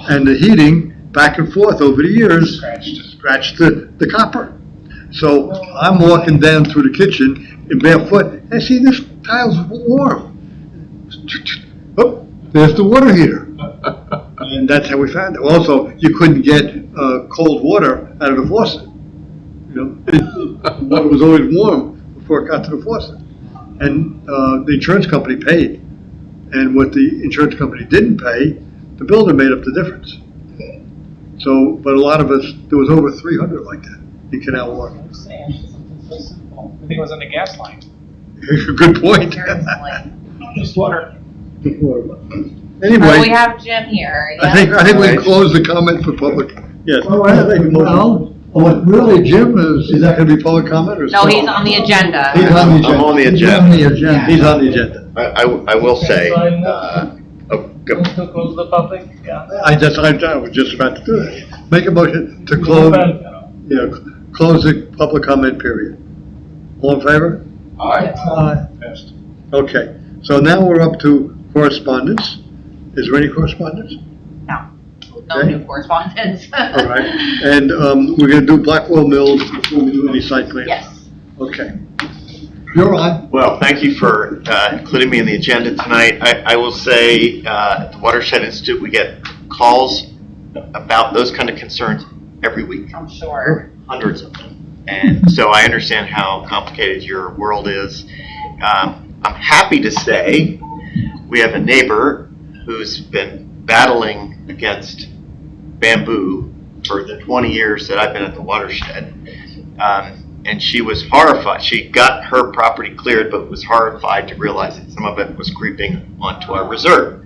And the heating back and forth over the years scratched the copper. So I'm walking down through the kitchen in barefoot, and I see this tile's warm. Oh, there's the water heater. And that's how we found it. Also, you couldn't get cold water out of the faucet. You know, the water was always warm before it got to the faucet. And the insurance company paid. And what the insurance company didn't pay, the builder made up the difference. So, but a lot of us, there was over 300 like that in Canal Walk. I'm saying something so simple. I think it was on the gas line. Good point. Just water. Anyway, We have Jim here. I think we can close the comment for public. Yes. Well, really, Jim Is is. that going to be public comment or? No, he's on the agenda. He's on the agenda. I'm on the He's agenda. on the agenda. He's on the agenda. I will say, So I go- move to close the public. Yeah. I was just about to do that. Make a motion to close, close the public comment period. All in favor? Okay, so now we're up to correspondence. Is there any correspondence? No. No Okay. new correspondence. All right, and we're gonna do Blackwell Mills before we do any site plan? Yes. Okay. You're on. well, thank you for including me in the agenda tonight. I will say, at the Watershed Institute, we get calls about those kind of concerns every week, I'm sure. hundreds of them. And so I understand how complicated your world is. I'm happy to say we have a neighbor who's been battling against bamboo for the 20 years that I've been at the watershed. And she was horrified. She got her property cleared, but was horrified to realize that some of it was creeping onto our reserve.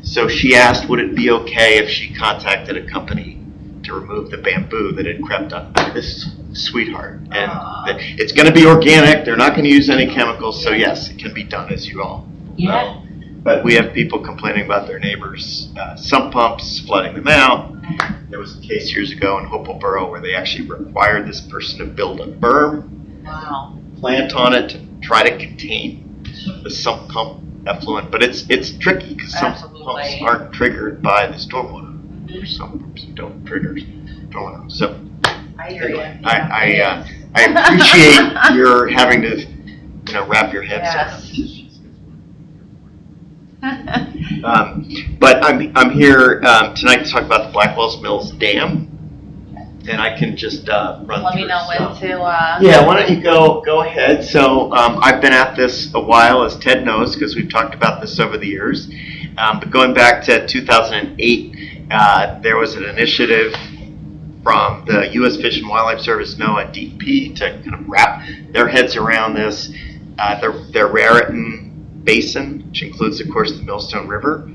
So she asked, would it be okay if she contacted a company to remove the bamboo that had crept up? This sweetheart. And it's going to be organic. They're not going to use any chemicals. So yes, it can be done, as you all know. But we have people complaining about their neighbors' sump pumps, flooding them out. There was a case years ago in Hopewell Borough where they actually required this person to build a berm, plant on it to try to contain the sump pump effluent. But it's tricky because sump pumps aren't triggered by the stormwater. There's sump pumps that don't trigger stormwater. So I hear you. I appreciate your having to wrap your heads around this. But I'm here tonight to talk about the Blackwells Mills Dam, and I can just run through. Let me know when to. Yeah, why don't you go ahead? So I've been at this a while, as Ted knows, because we've talked about this over the years. But going back to 2008, there was an initiative from the U.S. Fish and Wildlife Service, NOAA, DEP, to kind of wrap their heads around this. Their Raritan Basin, which includes, of course, the Millstone River,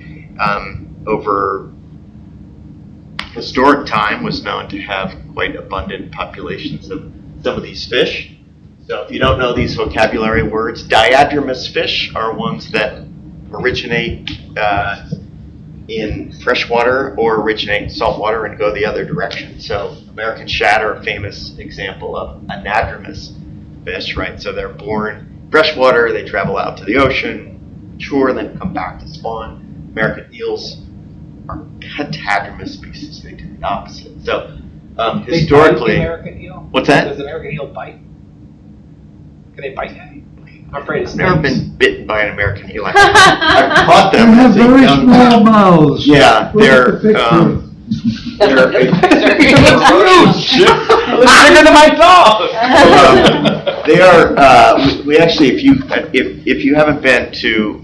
over historic time was known to have quite abundant populations of some of these fish. So if you don't know these vocabulary words, diadromous fish are ones that originate in freshwater or originate in saltwater and go the other direction. So American shad are a famous example of anadromous fish, right? So they're born freshwater, they travel out to the ocean, mature, and then come back to spawn. American eels are catadromous species. They do the opposite. So historically, American eel? What's that? Does the American eel bite? Can they bite? I'm afraid it's I've never snakes. been bitten by an American eel. I've caught They them have as a very young small man. mouths. Yeah, Look they're at the picture. It's bigger than my dog! They are. We actually, if you haven't been to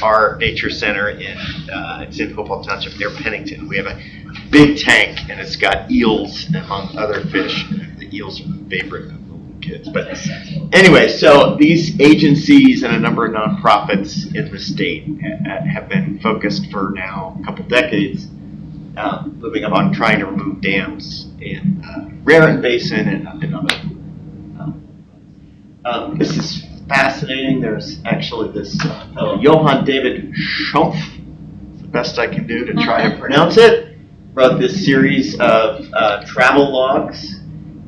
our nature center it's in Hopewell Township near Pennington. We have a big tank and it's got eels among other fish. The eels are my favorite of the little kids. But anyway, so these agencies and a number of nonprofits in the state have been focused for now a couple decades, moving up on trying to remove dams in Raritan Basin and other. This is fascinating. There's actually this fellow, Johann David Schumpf, the best I can do to try to pronounce it, wrote this series of travel logs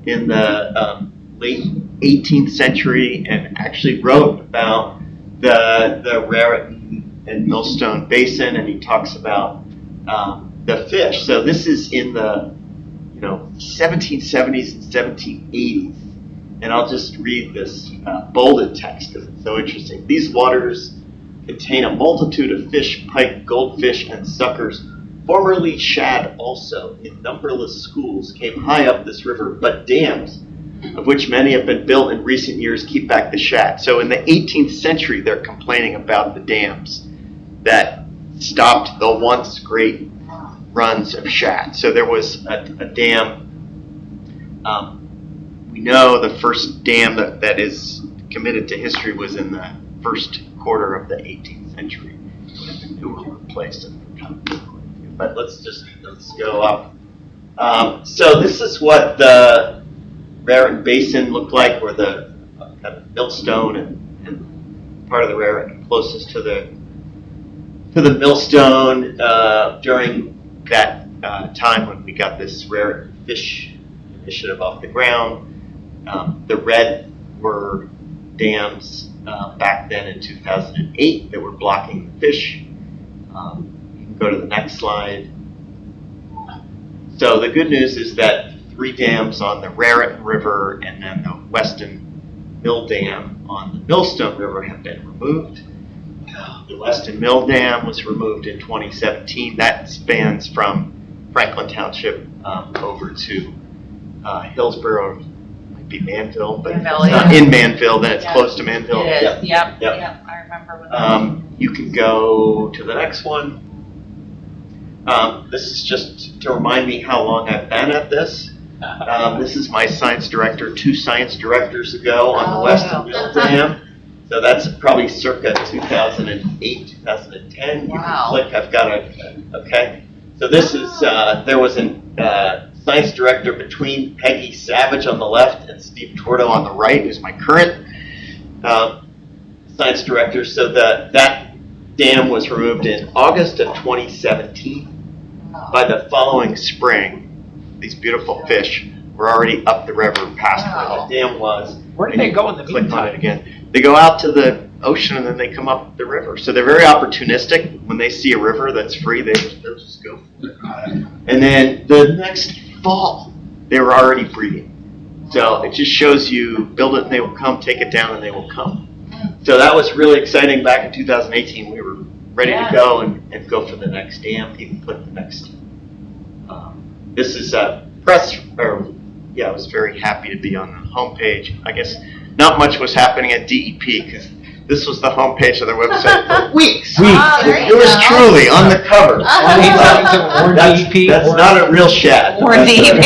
in the late 18th century and actually wrote about the Raritan and Millstone Basin, and he talks about the fish. So this is in the 1770s and 1780s. And I'll just read this bolded text because it's so interesting. These waters contain a multitude of fish, pike, goldfish, and suckers. Formerly shad also, in numberless schools, came high up this river, but dams, of which many have been built in recent years, keep back the shad. So in the 18th century, they're complaining about the dams that stopped the once great runs of shad. So there was a dam. We know the first dam that is committed to history was in the first quarter of the 18th century. The new one replaced it. But let's go up. So this is what the Raritan Basin looked like, where the kind of Millstone and part of the Raritan closest to the Millstone during that time when we got this Raritan Fish Initiative off the ground. The red were dams back then in 2008 that were blocking the fish. You can go to the next slide. So the good news is that 3 dams on the Raritan River and then the Weston Mill Dam on the Millstone River have been removed. The Weston Mill Dam was removed in 2017. That spans from Franklin Township over to Hillsborough. Be Manville, but Manville, it's not yeah. in Manville, then it's Yeah. close to Manville. It is, yep, Yep. I remember when that. You can go to the next one. This is just to remind me how long I've been at this. This is my science director, 2 science directors ago on the Weston Mill Dam. So that's probably circa 2008, 2010. You Wow. can click, I've got okay. So this is, there was a science director between Peggy Savage on the left and Steve Tordo on the right, who's my current science director. So that dam was removed in August of 2017. By the following spring, these beautiful fish were already up the river past where the dam was. Where do they go in the Click on it meantime? again. They go out to the ocean and then they come up the river. So they're very opportunistic. When they see a river that's free, they'll just go for it. And then the next fall, they were already breeding. So it just shows you, build it and they will come, take it down and they will come. So that was really exciting. Back in 2018, we were ready to go and go for the next dam, even put the next. This is a press, I was very happy to be on the homepage. I guess not much was happening at DEP because this was the homepage of their website for weeks. Oh, there you Yours go. truly on the cover. Or DEP. That's not a real shad. Or That's DEP.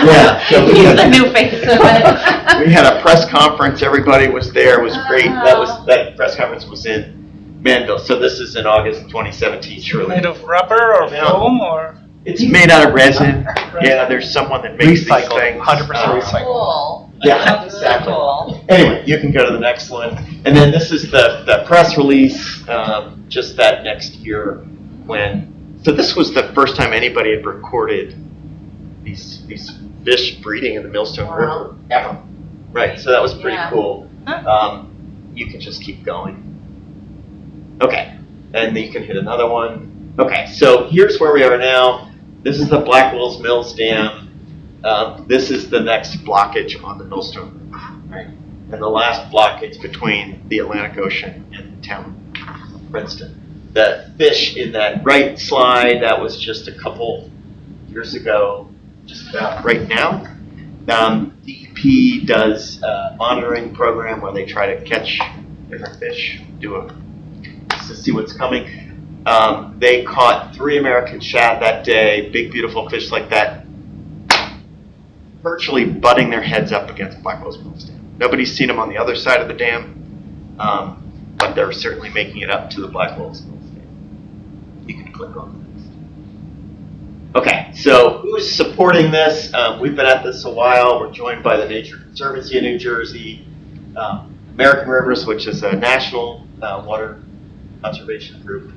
Yeah. So we He's had- the new face of it. we had a press conference. Everybody was there. It was great. That press conference was in Manville. So this is in August 2017. Surely Made of rubber or Yeah. foam or? it's made out of resin. Yeah, there's someone that makes these Recycled, things. 100% recycled. Cool. Yeah, That's really exactly. cool. Anyway, you can go to the next one. And then this is the press release, just that next year so this was the first time anybody had recorded these fish breeding in the Millstone Wow. River ever. Right, so that was pretty Yeah. cool. You can just keep going. Okay, and you can hit another one. Okay, so here's where we are now. This is the Blackwell's Mills Dam. This is the next blockage on the Millstone River, right? And the last blockage between the Atlantic Ocean and the town of Princeton. The fish in that right slide, that was just a couple years ago, just about right now. DEP does a monitoring program where they try to catch different fish, just to see what's coming. They caught 3 American shad that day, big beautiful fish like that, virtually butting their heads up against Blackwell's Mills Dam. Nobody's seen them on the other side of the dam, but they're certainly making it up to the Blackwell's Mills Dam. You can click on this. Okay, so who's supporting this? We've been at this a while. We're joined by the Nature Conservancy of New Jersey, American Rivers, which is a national water conservation group,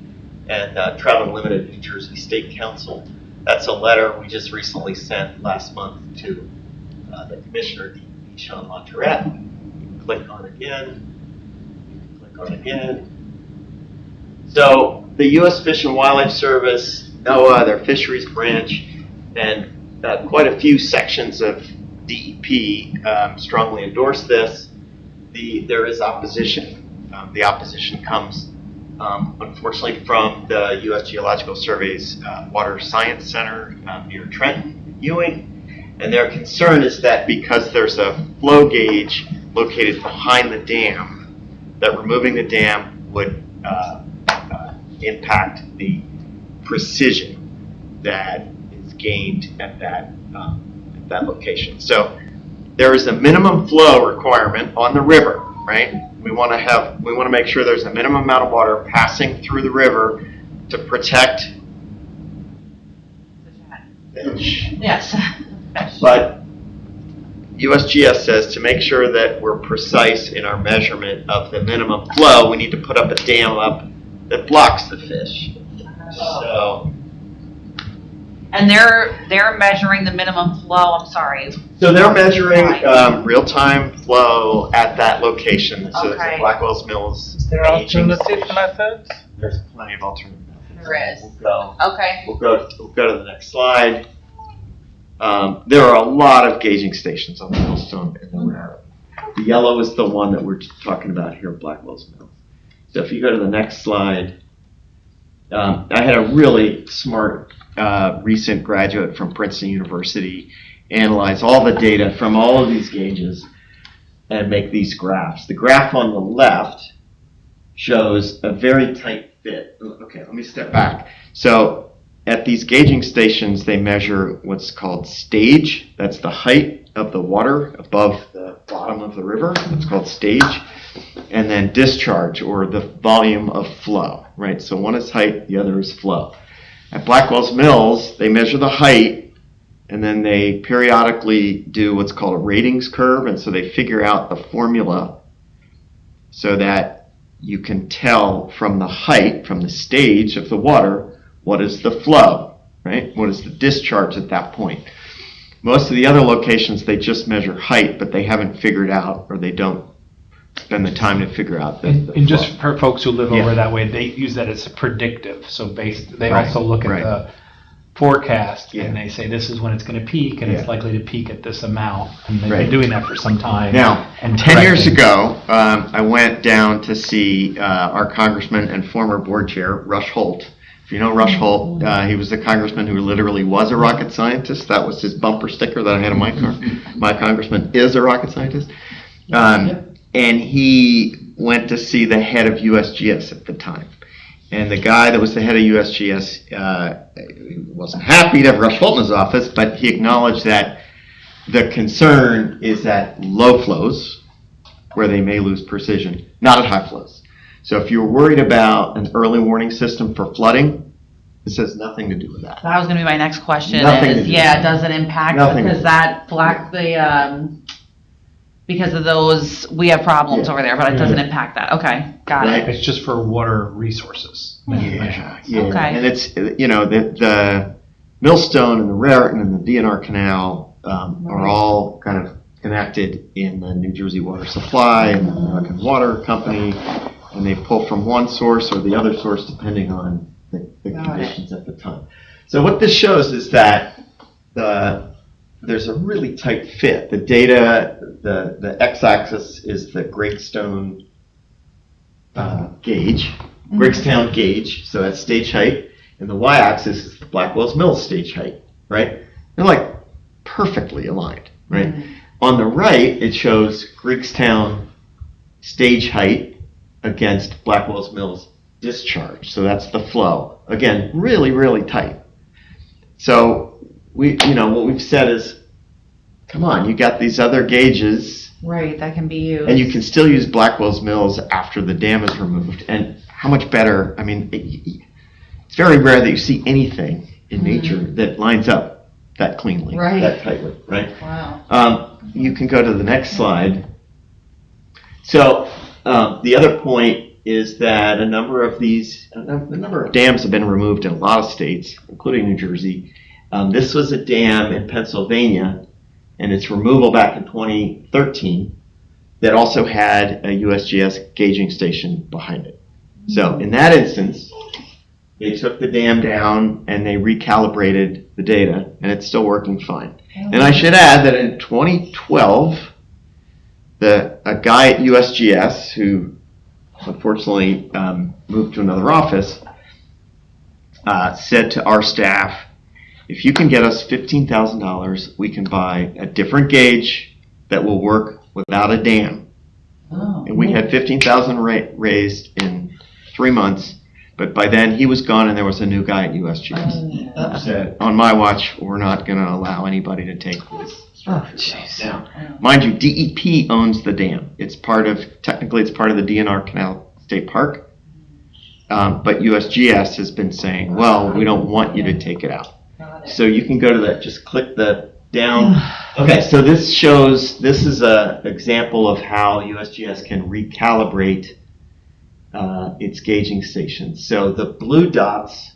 and Trout Unlimited New Jersey State Council. That's a letter we just recently sent last month to the Commissioner, Sean Monterette. You can click on again. You can click on again. So the U.S. Fish and Wildlife Service, NOAA, their fisheries branch, and quite a few sections of DEP strongly endorse this. There is opposition. The opposition comes, unfortunately, from the U.S. Geological Survey's Water Science Center near Trenton, Ewing. And their concern is that because there's a flow gauge located behind the dam, that removing the dam would impact the precision that is gained at that location. So there is a minimum flow requirement on the river, right? We want to make sure there's a minimum amount of water passing through the river to protect fish. Yes. But USGS says to make sure that we're precise in our measurement of the minimum flow, we need to put up a dam that blocks the fish. So they're measuring the minimum flow, I'm sorry. So they're measuring real-time flow at that location. So it's Okay. at Blackwell's Mills. Is there aging alternative station. methods? There's plenty of alternative methods. There is. Okay. Okay. We'll go to the next slide. There are a lot of gauging stations on the Millstone in the river. The yellow is the one that we're talking about here, Blackwell's Mills. So if you go to the next slide, I had a really smart recent graduate from Princeton University analyze all the data from all of these gauges and make these graphs. The graph on the left shows a very tight fit. Okay, let me step back. So at these gauging stations, they measure what's called stage. That's the height of the water above the bottom of the river. It's called stage. And then discharge, or the volume of flow, right? So one is height, the other is flow. At Blackwell's Mills, they measure the height, and then they periodically do what's called a ratings curve, and so they figure out the formula so that you can tell from the height, from the stage of the water, what is the flow, right? What is the discharge at that point? Most of the other locations, they just measure height, but they haven't figured out, or they don't spend the time to figure out the And just flow. for folks who live Yeah. over that way, they use that as a predictive. So they Right, also look at right. the forecast, Yeah. and they say this is when it's going to peak, and Yeah. it's likely to peak at this amount. And they've Right. been doing that for some time. Now, and 10 years correcting. ago, I went down to see our congressman and former board chair, Rush Holt. If you know Rush Holt, he was the congressman who literally was a rocket scientist. That was his bumper sticker that I had in my car. My congressman is a rocket scientist. And he went to see the head of USGS at the time. And the guy that was the head of USGS wasn't happy to have Rush Holt in his office, but he acknowledged that the concern is at low flows, where they may lose precision, not at high flows. So if you're worried about an early warning system for flooding, this has nothing to do with that. That was gonna be my next question Nothing to is, do yeah, with does it impact, Nothing to because do. that because of those, we have problems Yeah. over there, but it doesn't impact that. Okay, got Right. it. It's just for water resources. measurements. Yeah. Okay. And it's, the Millstone and the Raritan and the DNR Canal are all kind of connected in the New Jersey Water Supply and the American Water Company, and they pull from one source or the other source depending on the conditions at the time. So what this shows is that there's a really tight fit. The data, the x-axis is the Greatstone gauge, Greekstown gauge, so that's stage height, and the y-axis is the Blackwell's Mills stage height, right? They're like perfectly aligned, right? On the right, it shows Greekstown stage height against Blackwell's Mills discharge, so that's the flow. Again, really, really tight. So what we've said is, come on, you got these other gauges, Right, that can be used. and you can still use Blackwell's Mills after the dam is removed. And how much better? I mean, it's very rare that you see anything in nature that lines up that cleanly, Right. that tightly, right? Wow. You can go to the next slide. So the other point is that a number of dams have been removed in a lot of states, including New Jersey. This was a dam in Pennsylvania, and its removal back in 2013 that also had a USGS gauging station behind it. So in that instance, they took the dam down and they recalibrated the data, and it's still working fine. And I should add that in 2012, a guy at USGS who unfortunately moved to another office said to our staff, if you can get us $15,000, we can buy a different gauge that will work without a dam. Oh. And we had $15,000 raised in 3 months, but by then he was gone and there was a new guy at USGS. Who said, on my watch, we're not going to allow anybody to take this. Oh, jeez. Now, mind you, DEP owns the dam. Technically it's part of the DNR Canal State Park, but USGS has been saying, well, we don't want you to take it out. So you can go to that, just click the down. Okay, so this is an example of how USGS can recalibrate its gauging stations. So the blue dots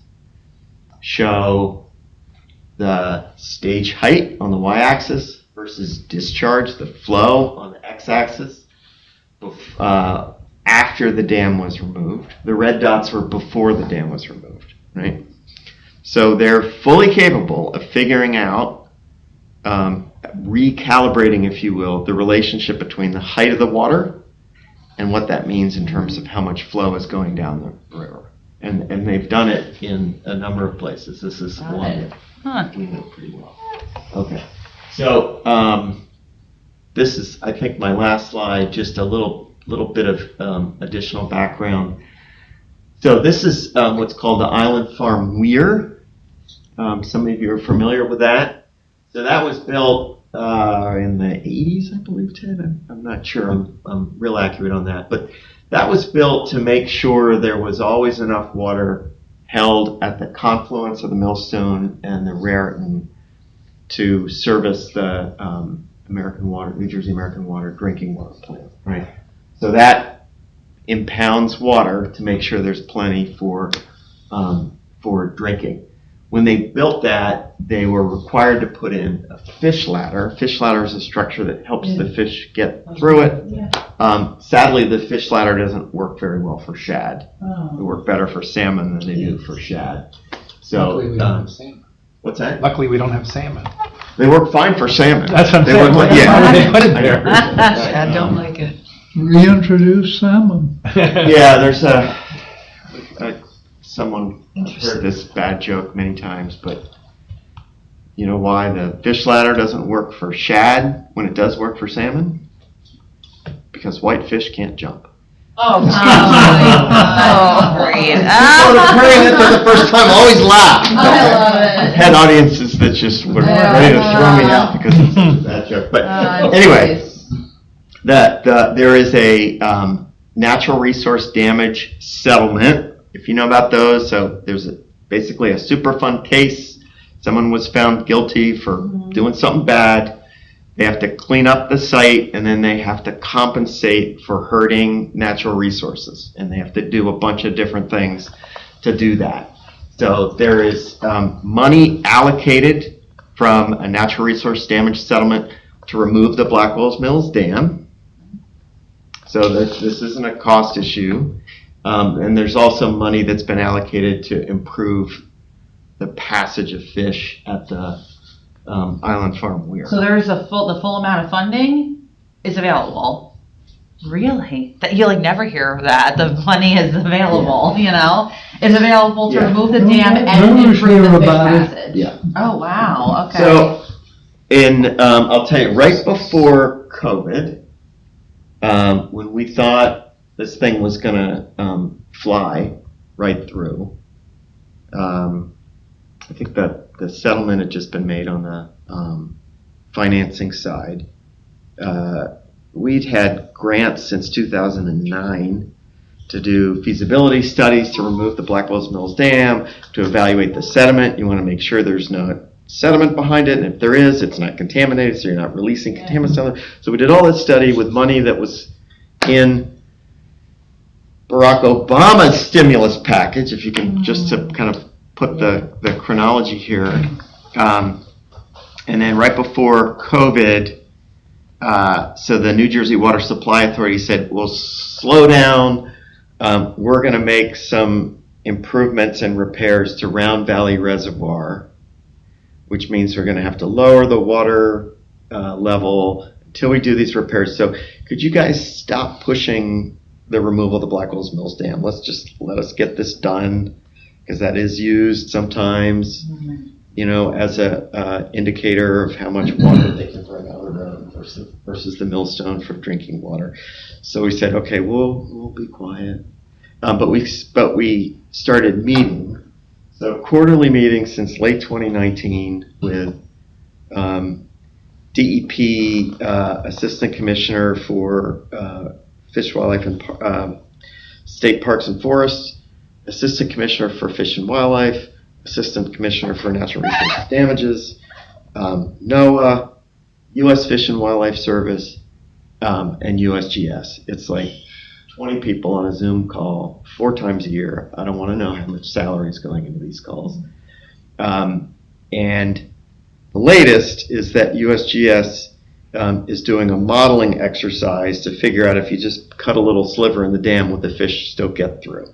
show the stage height on the y-axis versus discharge, the flow on the x-axis, after the dam was removed. The red dots were before the dam was removed, right? So they're fully capable of figuring out, recalibrating, if you will, the relationship between the height of the water and what that means in terms of how much flow is going down the river. And they've done it in a number of places. This is one that we know pretty well. Okay. So this is, I think, my last slide, just a little bit of additional background. So this is what's called the Island Farm Weir. Some of you are familiar with that. So that was built in the 80s, I believe, Ted. I'm not sure. I'm real accurate on that. But that was built to make sure there was always enough water held at the confluence of the Millstone and the Raritan to service the New Jersey American Water drinking water plant. Right. So that impounds water to make sure there's plenty for drinking. When they built that, they were required to put in a fish ladder. Fish ladder is a structure that helps the fish get through it. Sadly, the fish ladder doesn't work very well for shad. They work better for salmon than they do for shad. So, Luckily, we don't have salmon. What's that? Luckily, we don't have salmon. They work fine for salmon. That's what I'm They saying. work like, Why would they put it I there? agree with that. I don't like it. Reintroduce salmon. Yeah, there's someone heard this bad joke many times, but you know why the fish ladder doesn't work for shad when it does work for salmon? Because white fish can't jump. Oh, People hearing it for the first time always laugh. I love it. I've had audiences that just were ready to throw me out because it's such a bad joke. But anyway, there is a natural resource damage settlement. If you know about those, so there's basically a Superfund case. Someone was found guilty for doing something bad. They have to clean up the site, and then they have to compensate for hurting natural resources. And they have to do a bunch of different things to do that. So there is money allocated from a natural resource damage settlement to remove the Blackwell's Mills Dam. So this isn't a cost issue. And there's also money that's been allocated to improve the passage of fish at the Island Farm Weir. So there's the full amount of funding is available. Really? That you never hear of that. The money is available, It's available to remove the dam and improve the fish passage. Yeah. Oh, wow, okay. So, I'll tell you, right before COVID, when we thought this thing was going to fly right through, I think that the settlement had just been made on the financing side. We'd had grants since 2009 to do feasibility studies to remove the Blackwell's Mills Dam, to evaluate the sediment. You want to make sure there's no sediment behind it, and if there is, it's not contaminated, so you're not releasing contaminant sediment. So we did all this study with money that was in Barack Obama's stimulus package, if you can just to kind of put the chronology here. And then right before COVID, so the New Jersey Water Supply Authority said, we'll slow down. We're going to make some improvements and repairs to Round Valley Reservoir, which means we're going to have to lower the water level until we do these repairs. So could you guys stop pushing the removal of the Blackwell's Mills Dam? Let us get this done, because that is used sometimes, as a indicator of how much water they can bring out of the road versus the millstone for drinking water. So we said, okay, we'll be quiet. But we started meeting. So quarterly meetings since late 2019 with DEP Assistant Commissioner for Fish, Wildlife, and State Parks and Forests, Assistant Commissioner for Fish and Wildlife, Assistant Commissioner for Natural Resources Damages, NOAA, U.S. Fish and Wildlife Service, and USGS. It's like 20 people on a Zoom call 4 times a year. I don't want to know how much salary is going into these calls. And the latest is that USGS is doing a modeling exercise to figure out if you just cut a little sliver in the dam, would the fish still get through?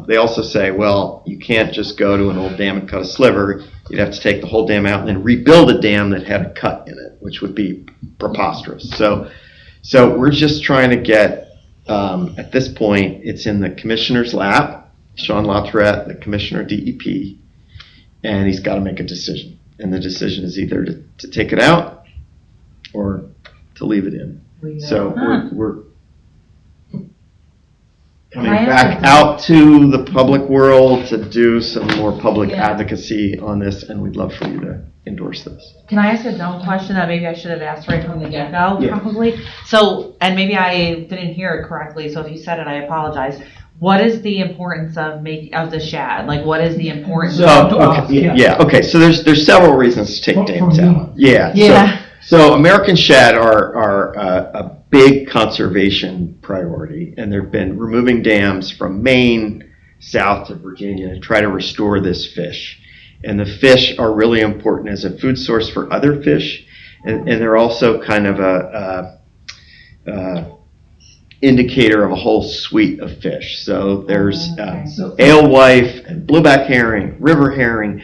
They also say, well, you can't just go to an old dam and cut a sliver. You'd have to take the whole dam out and then rebuild a dam that had a cut in it, which would be preposterous. So we're just trying to get, at this point, it's in the commissioner's lap, Sean Latourette, the commissioner of DEP, and he's got to make a decision. And the decision is either to take it out or to leave it in. So we're coming I back have- out to the public world to do some more public Yeah. advocacy on this, and we'd love for you to endorse this. Can I ask a dumb question that maybe I should have asked right from the get-go, Yeah. probably? So, and maybe I didn't hear it correctly, so if you said it, I apologize. What is the importance of the shad? Like, what is the importance? Okay, so there's several reasons to take dams out. Yeah. Yeah. So American shad are a big conservation priority, and they've been removing dams from Maine south to Virginia to try to restore this fish. And the fish are really important as a food source for other fish, and they're also kind of a indicator of a whole suite of fish. So there's alewife and blueback herring, river herring,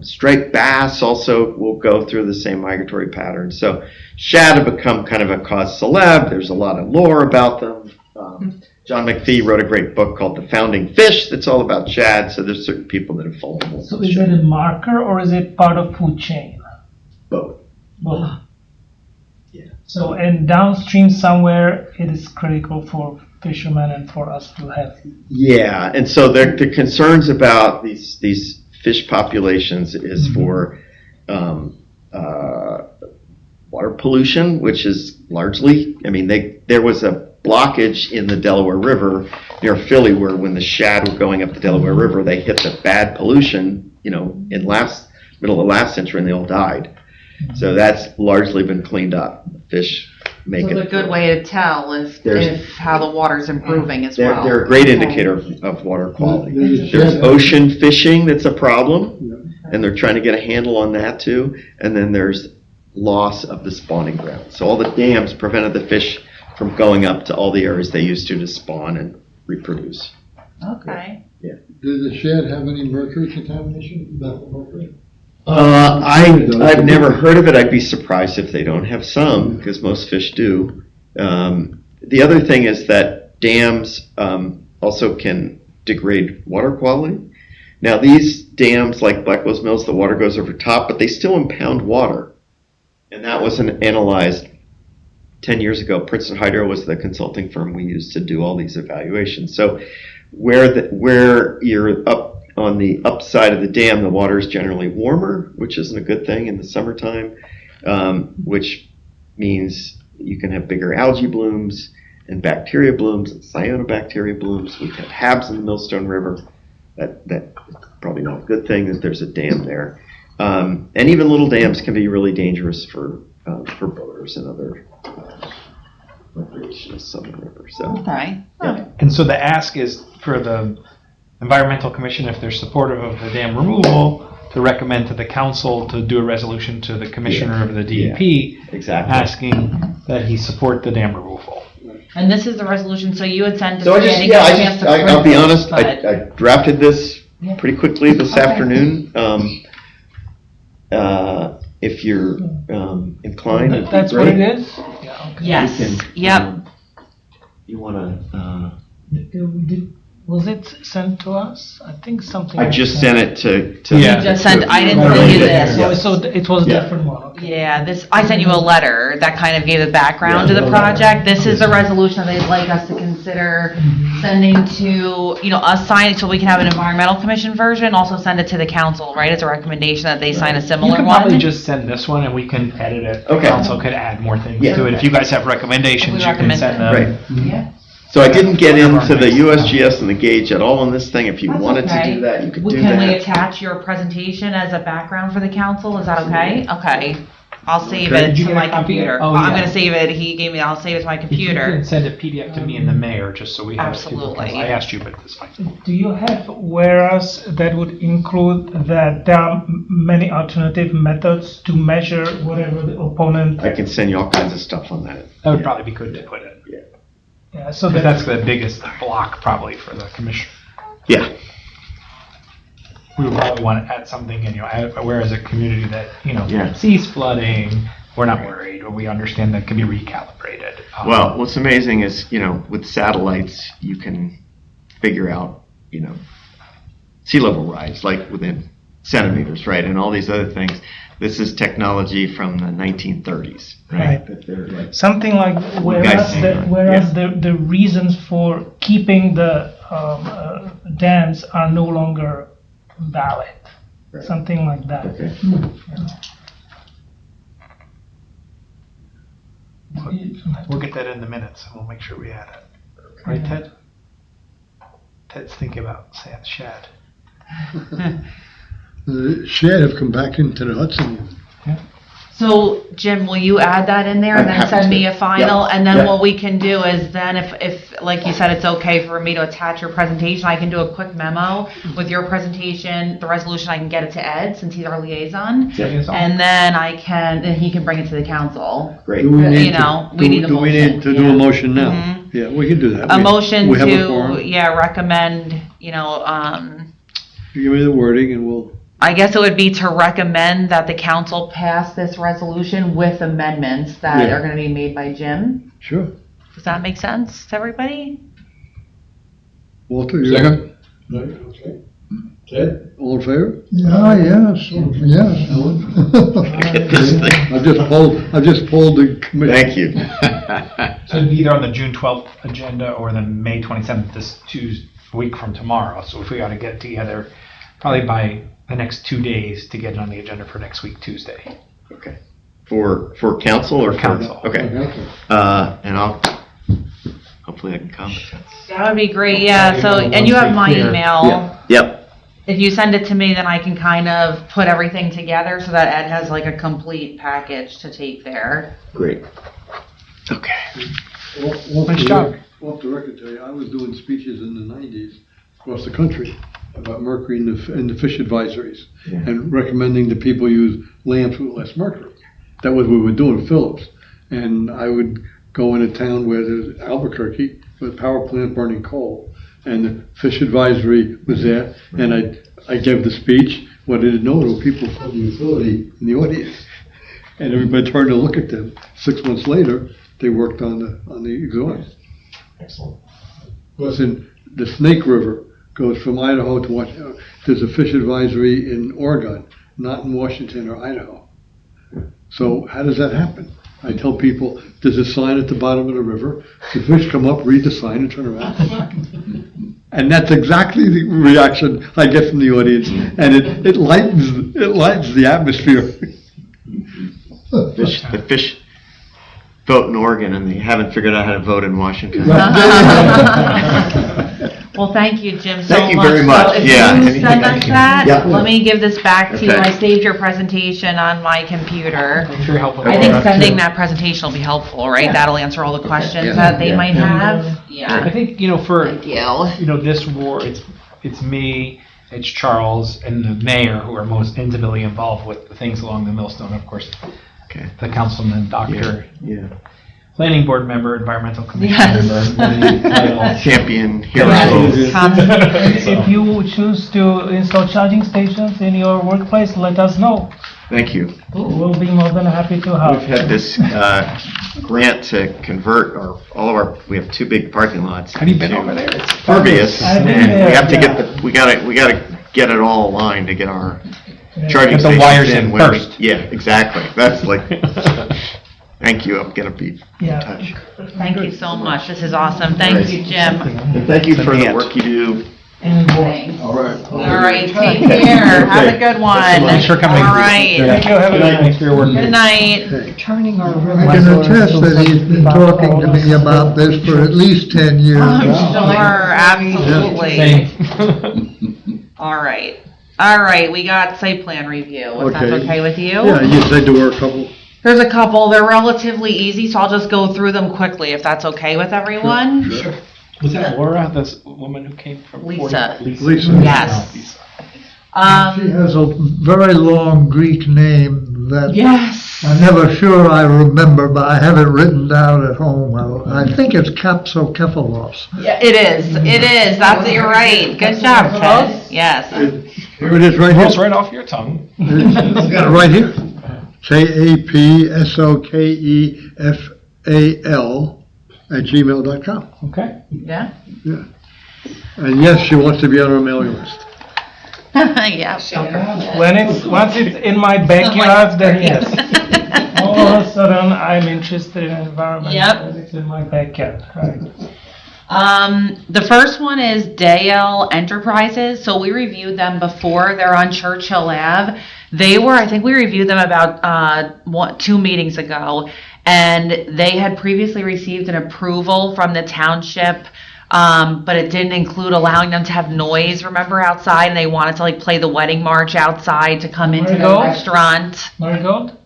striped bass also will go through the same migratory pattern. So shad have become kind of a cause celeb. There's a lot of lore about them. John McPhee wrote a great book called The Founding Fish that's all about shad. So there's certain people that have fallen. So is it a marker or is it part of food chain? Both. Both. Yeah. So, and downstream somewhere, it is critical for fishermen and for us to have. Yeah, and so the concerns about these fish populations is for water pollution, which is largely, I mean, there was a blockage in the Delaware River near Philly where when the shad were going up the Delaware River, they hit the bad pollution, in middle of last century, and they all died. So that's largely been cleaned up. Fish make So it. it's a good way to tell if how the water's improving as well. They're a great indicator of water quality. There's ocean fishing that's a problem, and they're trying to get a handle on that too. And then there's loss of the spawning ground. So all the dams prevented the fish from going up to all the areas they used to spawn and reproduce. Okay. Does the shed have any mercury contamination? Methyl mercury? I've never heard of it. I'd be surprised if they don't have some, because most fish do. The other thing is that dams also can degrade water quality. Now, these dams, like Blackwell's Mills, the water goes over top, but they still impound water. And that was analyzed 10 years ago. Princeton Hydro was the consulting firm we used to do all these evaluations. So where you're up on the upside of the dam, the water is generally warmer, which isn't a good thing in the summertime, which means you can have bigger algae blooms and bacteria blooms and cyanobacteria blooms. We've had HABs in the Millstone River. That's probably not a good thing that there's a dam there. And even little dams can be really dangerous for boaters and other recreationists on the river. So, Okay. yeah. And so the ask is for the Environmental Commission, if they're supportive of the dam removal, to recommend to the council to do a resolution to the commissioner of the DEP, Exactly. asking that he support the dam removal. And this is the resolution, so you had sent it So to me. I didn't get a chance to I'll be print it, honest, but- I drafted this Yeah. pretty quickly this Okay. afternoon. If you're inclined, it'd be That's what great. it is? Yeah, okay. Yes, You can, yep. You wanna, Was it sent to us? I think something. I was just sent. sent it to. Yeah. You just sent, I didn't Yeah. send you Yeah. this. Oh, so it was a Yeah. different one, okay. Yeah, I sent you a letter that kind of gave the background to the project. This is the resolution that they'd like us to consider sending to, us signing so we can have an environmental commission version, also send it to the council, right, as a recommendation that they sign a You similar can probably one. just send this one and we can edit it. The Okay. council could add more things Yeah. to it. If you guys have recommendations, We you can recommend send it. them. Right. Yeah. So I didn't get into the USGS and the gauge at all on this thing. If you That's wanted to okay. do that, you could do Can we that. attach your presentation as a background for the council? Is that okay? Okay. I'll save Okay. it Did you to get my a copy? computer. Oh, I'm yeah. gonna save it. I'll save it to my If you computer. can send a PDF to me and the mayor, just so we have it. Absolutely. I asked you, but it's fine. Do you have whereas that would include that there are many alternative methods to measure whatever the opponent? I can send you all kinds of stuff on that. That would probably be good to put in. Yeah, so But that, that's the biggest block probably for the commission. Yeah. We would probably want to add something in, where as a community that, Yeah. sees flooding, we're not worried, or we understand that can be recalibrated. Well, what's amazing is, with satellites, you can figure out, sea level rise, like within centimeters, right? And all these other things. This is technology from the 1930s, right? Right. That they're like, Something like, guys whereas saying, the reasons for keeping the dams are no longer valid. Something like that. okay. We'll get that in the minutes, and we'll make sure we add it. Right, Ted? Ted's thinking about Shad. The shed have come back into the Hudson. So, Jim, will you add that in there and I'm then happy send me to. a final? Yep. And then Yep. what we can do is then if, like you said, it's okay for me to attach your presentation, I can do a quick memo with your presentation, the resolution, I can get it to Ed since he's our liaison. And then he can bring it to the council. Great. Do we need You to- know, we need a Do we motion, need to do yeah. a motion now? Mhm. Yeah, we can do that. A We- motion we have a to, quorum. recommend, You give me the wording and we'll, I guess it would be to recommend that the council pass this resolution with amendments that Yeah. are gonna be made by Jim. sure. Does that make sense to everybody? Walter, you? Second? Ted, all in favor? Yeah, yes, yes. I've just polled the committee. Thank you. So it'd be either on the June 12th agenda or the May 27th, this week from tomorrow. So if we ought to get together probably by the next 2 days to get it on the agenda for next week, Tuesday. Okay. For council or For council. Okay. And hopefully I can come. That would be great, yeah, so, and you have my email. Yep. If you send it to me, then I can kind of put everything together so that Ed has like a complete package to take there. Great. Okay. Nice job. Off the record, tell you, I was doing speeches in the 90s across the country about mercury in the fish advisories and recommending that people use lamps with less mercury. That was what we were doing, Phillips. And I would go in a town where there's Albuquerque with a power plant burning coal, and the fish advisory was there, and I gave the speech. What I didn't know, there were people from the utility in the audience, and everybody turned to look at them. 6 months later, they worked on the exhaust. Excellent. Because in the Snake River goes from Idaho to Washington. There's a fish advisory in Oregon, not in Washington or Idaho. So how does that happen? I tell people, there's a sign at the bottom of the river. The fish come up, read the sign, and turn around. And that's exactly the reaction I get from the audience, and it lightens the atmosphere. The fish vote in Oregon and they haven't figured out how to vote in Washington. Well, thank you, Jim, so much. Thank you very much. So if Yeah, you anything send I us can- that, Yeah. let me give this back to you. Okay. I saved your presentation on my computer. Thanks for your help with I that. think sending that presentation will be helpful, right? That'll answer all the questions that they might have. I Yeah, think, for, thank you. this war, it's me, it's Charles, and the mayor who are most intimately involved with the things along the millstone, of course, Okay. the councilman, doctor, Yeah. planning board member, environmental commission Yes. member. Champion hero. Yes. If you choose to install charging stations in your workplace, let us know. Thank you. We'll be more than happy to help. We've had this grant to convert we have two big parking lots. Have you been into over there? It's Pervious, I've been and we there, have to yeah. get we gotta get it all aligned to get our charging Get the stations wires in when we- first. Yeah, exactly. That's like, thank you, I'm gonna be in Yeah. touch. Thank you so much. This is awesome. Thank you, Jim. And thank you for the work you do. Thanks. All right. All right, take care. Have a good one. Thanks for coming. All right. Thank you, have a good night. Thanks for your work. Good night. Turning our I can attest that he's been talking to me about this for at least 10 years I'm now. sure, absolutely. Same. All right, we got site plan review, if that's Okay. okay with you? Yeah, you said there were a couple. There's a couple, they're relatively easy, so I'll just go through them quickly, if that's okay with everyone? Sure. Was that Laura, this woman who came from? Lisa. Lisa. Yes. She has a very long Greek name that Yes. I'm never sure I remember, but I have it written down at home. I think it's Kapsokephalos. Yeah, it is, that's, you're right, good job, Ted, yes. Here it is right here. Rolls right off your tongue. I got it right here. KAPSOKEFAL@gmail.com. Okay. Yeah? Yeah. And yes, she wants to be on our mailing list. Yeah. Once it's in my backyard, then yes. All of a sudden, I'm interested in environment. Yep. When it's in my backyard, right. The first one is Dale Enterprises. So we reviewed them before. They're on Churchill Ave. I think we reviewed them about 2 meetings ago, and they had previously received an approval from the township, but it didn't include allowing them to have noise, remember, outside, and they wanted to like play the wedding march outside to come into the Marigold? restaurant. Marigold?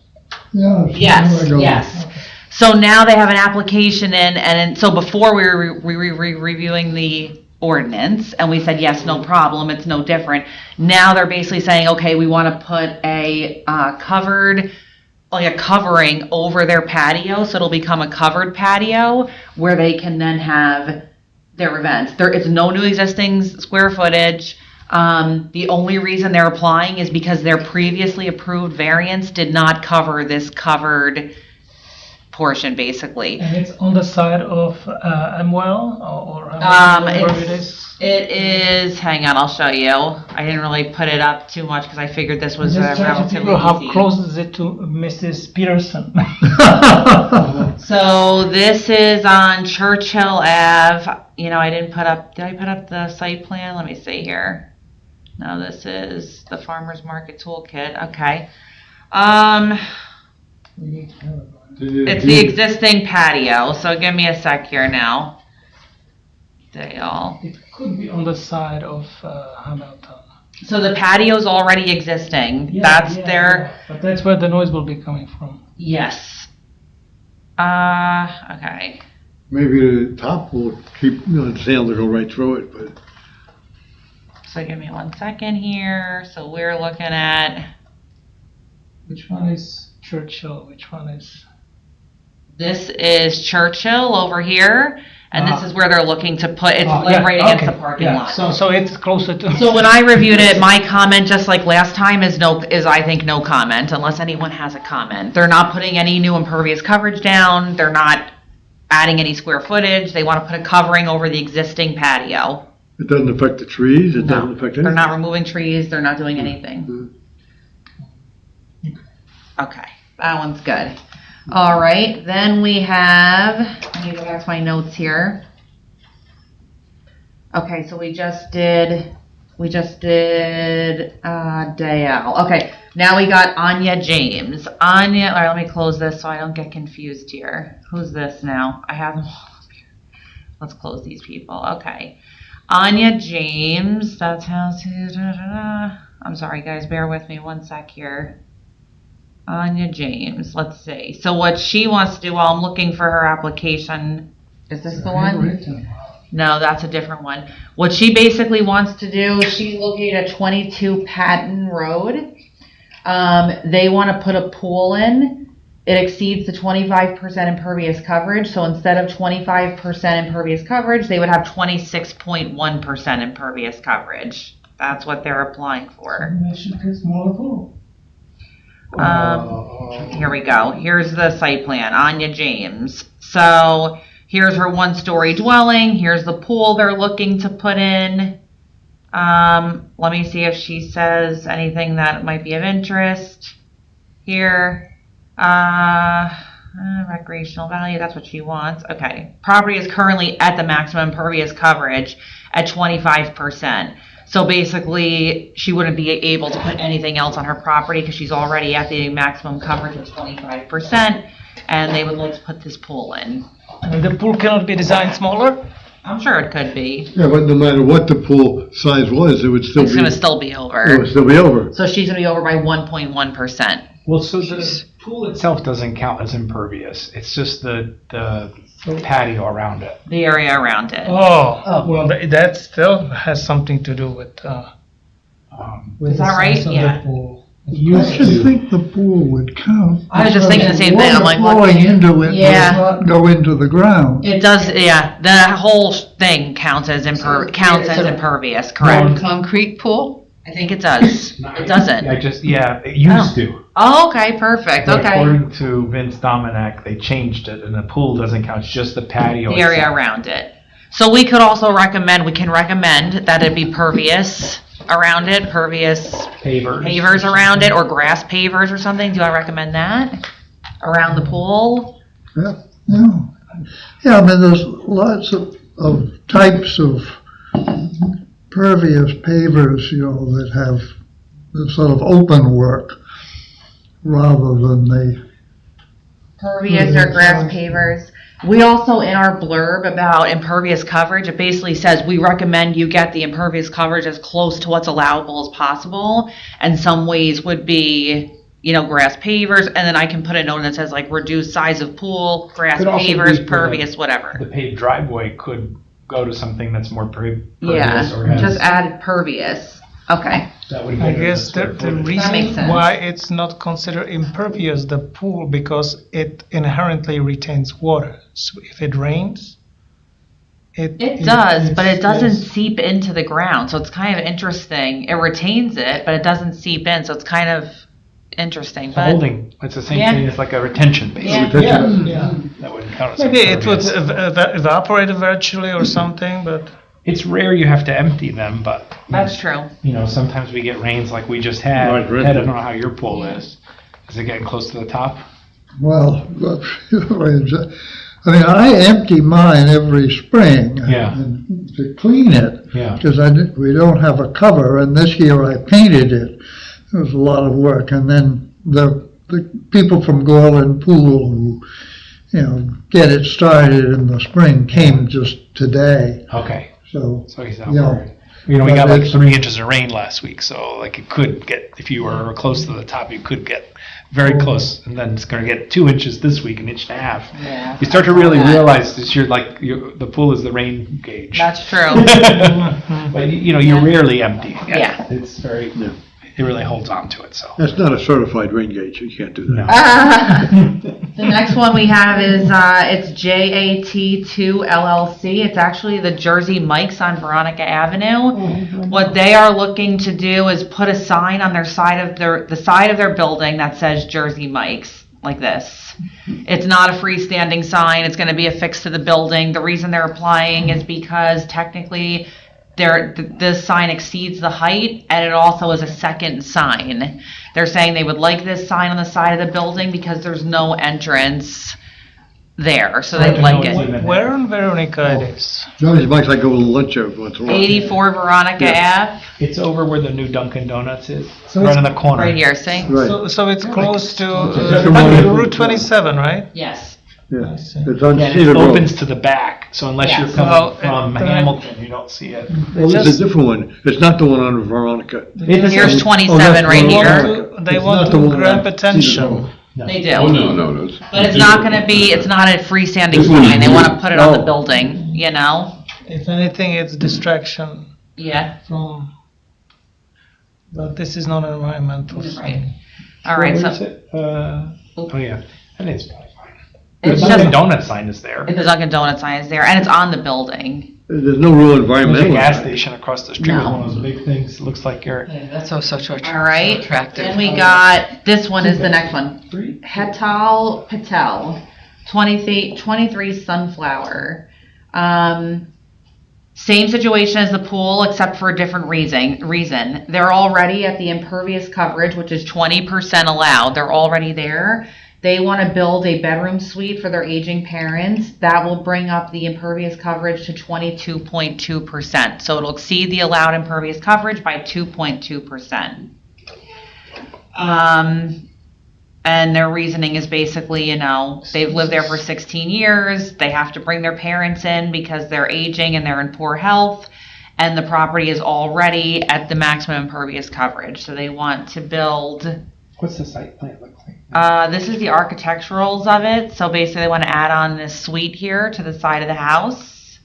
Yeah. Yes, yes. So now they have an application in, and so before we were reviewing the ordinance, and we said, yes, no problem, it's no different. Now they're basically saying, okay, we want to put a covering over their patio, so it'll become a covered patio where they can then have their events. There is no new existing square footage. The only reason they're applying is because their previously approved variance did not cover this covered portion, basically. And it's on the side of Amwell or wherever it is? It is, hang on, I'll show you. I didn't really put it up too much because I figured this was Just trying to relatively figure how easy. close is it to Mrs. Peterson? So this is on Churchill Ave. You know, did I put up the site plan? Let me see here. No, this is the Farmer's Market Toolkit, okay. It's the existing patio, so give me a sec here now. Dale. It could be on the side of Hamilton. So the patio's already existing. That's their, But that's where the noise will be coming from. yes. Okay. Maybe the top will keep, the sound will go right through it, but. So give me 1 second here. So we're looking at, Which one is Churchill? Which one is? this is Churchill over here, and this is where they're looking to put, it's right against the parking lot. So it's closer to. So when I reviewed it, my comment, just like last time, is I think no comment, unless anyone has a comment. They're not putting any new impervious coverage down, they're not adding any square footage, they want to put a covering over the existing patio. It doesn't affect the trees, it No, doesn't affect anything. they're not removing trees, they're not doing anything. Okay, that one's good. All right, then we have, let me go back to my notes here. Okay, so we just did Dale. Okay, now we got Anya James. Anya, all right, let me close this so I don't get confused here. Who's this now? I have them all up here. Let's close these people. Okay. Anya James, that's how to, I'm sorry guys, bear with me 1 sec here. Anya James, let's see. So what she wants to do while I'm looking for her application, is this the one? No, that's a different one. What she basically wants to do, she's located at 22 Patton Road. They want to put a pool in. It exceeds the 25% impervious coverage. So instead of 25% impervious coverage, they would have 26.1% impervious coverage. That's what they're applying for. Here we go. Here's the site plan, Anya James. So here's her 1-story dwelling. Here's the pool they're looking to put in. Let me see if she says anything that might be of interest here. Recreational value, that's what she wants. Okay. Property is currently at the maximum impervious coverage at 25%. So basically, she wouldn't be able to put anything else on her property because she's already at the maximum coverage of 25%, and they would like to put this pool in. And the pool cannot be designed smaller? I'm sure it could be. Yeah, but no matter what the pool size was, it would still be. It's going to still be It over. would still be over. So she's going to be over by 1.1%. Well, so the pool itself doesn't count as impervious. It's just the patio around it. The area around it. Oh, well, that still has something to do with Is that right? Yeah. I should think the pool would count. I was just thinking the same thing. I'm like, Water flowing into it Yeah. does not go into the ground. It does, yeah. The whole thing counts as impervious, correct? Concrete pool? I think it does. It doesn't. It used to. Oh, okay, perfect, But okay. according to Vince Dominic, they changed it, and the pool doesn't count, it's just the patio. The area itself. around it. So we could also recommend that it be pervious around it, pervious pavers around it, or grass pavers or something. Do I recommend that? Around the pool? Yeah, I mean, there's lots of types of pervious pavers, that have the sort of open work rather than the. Pervious or grass pavers. We also, in our blurb about impervious coverage, it basically says we recommend you get the impervious coverage as close to what's allowable as possible. And some ways would be, grass pavers, and then I can put a note that says like reduce size of pool, grass Could also pavers, be pervious, whatever. The paved driveway could go to something that's more pervious Yeah, or has. just add pervious. Okay. That would I make it guess square the footage. That makes reason sense. why it's not considered impervious, the pool, because it inherently retains water. So if it rains, It does, but it doesn't yes. seep into the ground, so it's kind of interesting. It retains it, but it doesn't seep in, so it's kind of interesting. But Holding, it's the same Yeah. thing as like a retention basin. Yeah, yeah. That wouldn't count as Maybe it would impervious. evaporate eventually or something, but It's rare you have to empty them, but that's true. sometimes we get rains like we just had. Right, right. I don't know how your pool is. Is it getting close to the top? Well, I mean, I empty mine every spring. Yeah. and to clean it. Yeah. Because we don't have a cover, and this year I painted it. It was a lot of work, and then the people from Gorland Pool who, get it started in the spring came just today, Okay. so. So he's not Yeah. worried. We But got like it's- 3 inches of rain last week, so like it could get, if you were close to the top, you could get very close, and then it's going to get 2 inches this week, 1.5 inches. Yeah. You start to really realize this year, like the pool is the rain gauge. That's true. But you rarely empty. it. Yeah. It's very. Yeah. It really holds on to it. So. That's not a certified rain gauge, you can't do that. No. The next one we have is, it's JAT2 LLC. It's actually the Jersey Mike's on Veronica Avenue. What they are looking to do is put a sign on their side of the side of their building that says Jersey Mike's, like this. It's not a freestanding sign. It's going to be affixed to the building. The reason they're applying is because technically this sign exceeds the height, and it also is a second sign. They're saying they would like this sign on the side of the building because there's no entrance there, so they'd like it. where in Veronica it is? Johnny's Mike's, I go to lunch every once in a while. 84 Veronica Ave, It's over where the new Dunkin' Donuts is. So right it's in the corner. right here, see? Right, So it's close to Just the one- Route 27, right? Yes. yeah. I see. It's on Yeah, and Cedar it Road. opens to the back, so unless Yes. you're coming Well, from Hamilton, you don't see it. Well, Just- it's a different one. It's not the one on Veronica. Here's 27 that's right Veronica. here. They It's want not the to one grab on attention. Cedar Road. They Oh, do. no. But it's not gonna be, it's not a freestanding This one is sign. They wanna new. put it on the Oh. building, If anything, it's distraction Yeah, from, but this is not environmental. right. All right, Where is so it? Oh yeah, I think it's probably fine. It's The Dunkin' just- Donut sign is there. the Dunkin' Donuts sign is there, and it's on the building. There's no real There's a environmental. gas station across the street with No. one of those big things. Looks like you're. Yeah, that's so All right, attractive. then we got, this one is the next one. Hetal Patel, 23 Sunflower. Same situation as the pool, except for a different reason. They're already at the impervious coverage, which is 20% allowed. They're already there. They want to build a bedroom suite for their aging parents. That will bring up the impervious coverage to 22.2%. So it'll exceed the allowed impervious coverage by 2.2%. And their reasoning is basically, they've lived there for 16 years. They have to bring their parents in because they're aging and they're in poor health. And the property is already at the maximum impervious coverage. So they want to build. What's the site plan look like? This is the architecturals of it. So basically they want to add on this suite here to the side of the house.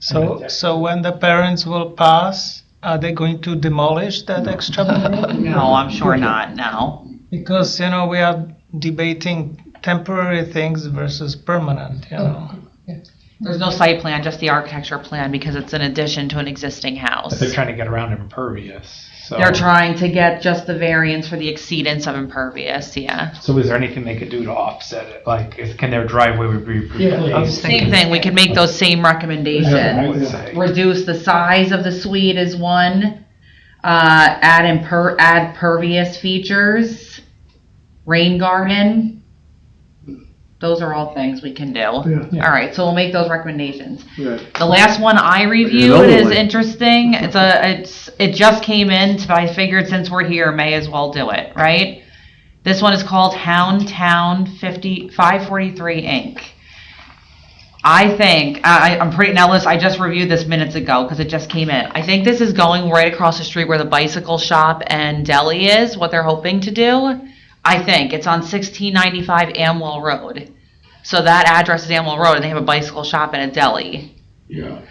So when the parents will pass, are they going to demolish that extra bedroom? No, I'm sure not, no. Because, we are debating temporary things versus permanent, There's no site plan, just the architecture plan because it's an addition to an existing house. But they're trying to get around impervious. So. They're trying to get just the variance for the exceedance of impervious, yeah. So is there anything they could do to offset it? Like, can their driveway be replaced? I was thinking- Same thing, we could make those same I recommendations. would say. Reduce the size of the suite is one. Add pervious features, rain garden. Those are all things we can do. Yeah. All right, so we'll make those recommendations. Right. The last one I reviewed Another is one. interesting. It just came in, so I figured since we're here, may as well do it, right? This one is called Town 543 Inc. I think, I'm pretty, now listen, I just reviewed this minutes ago because it just came in. I think this is going right across the street where the bicycle shop and deli is, what they're hoping to do. I think it's on 1695 Amwell Road. So that address is Amwell Road and they have a bicycle shop and a deli. Yeah.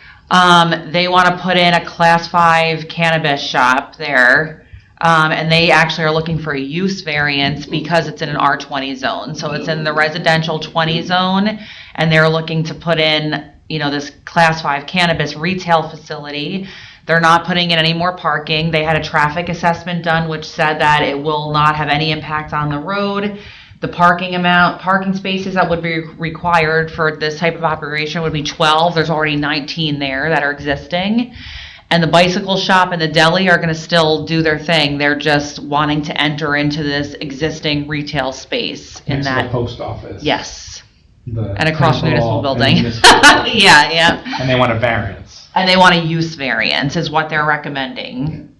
They want to put in a class 5 cannabis shop there. And they actually are looking for a use variance because it's in an R20 zone. So it's in the residential 20 zone, and they're looking to put in, this class 5 cannabis retail facility. They're not putting in any more parking. They had a traffic assessment done, which said that it will not have any impact on the road. The parking spaces that would be required for this type of operation would be 12. There's already 19 there that are existing. And the bicycle shop and the deli are going to still do their thing. They're just wanting to enter into this existing retail space in Next to that. the post office. Yes. The And across the municipal temple building. and municipal building. Yeah. And they want a variance. And they want a use variance is what they're recommending.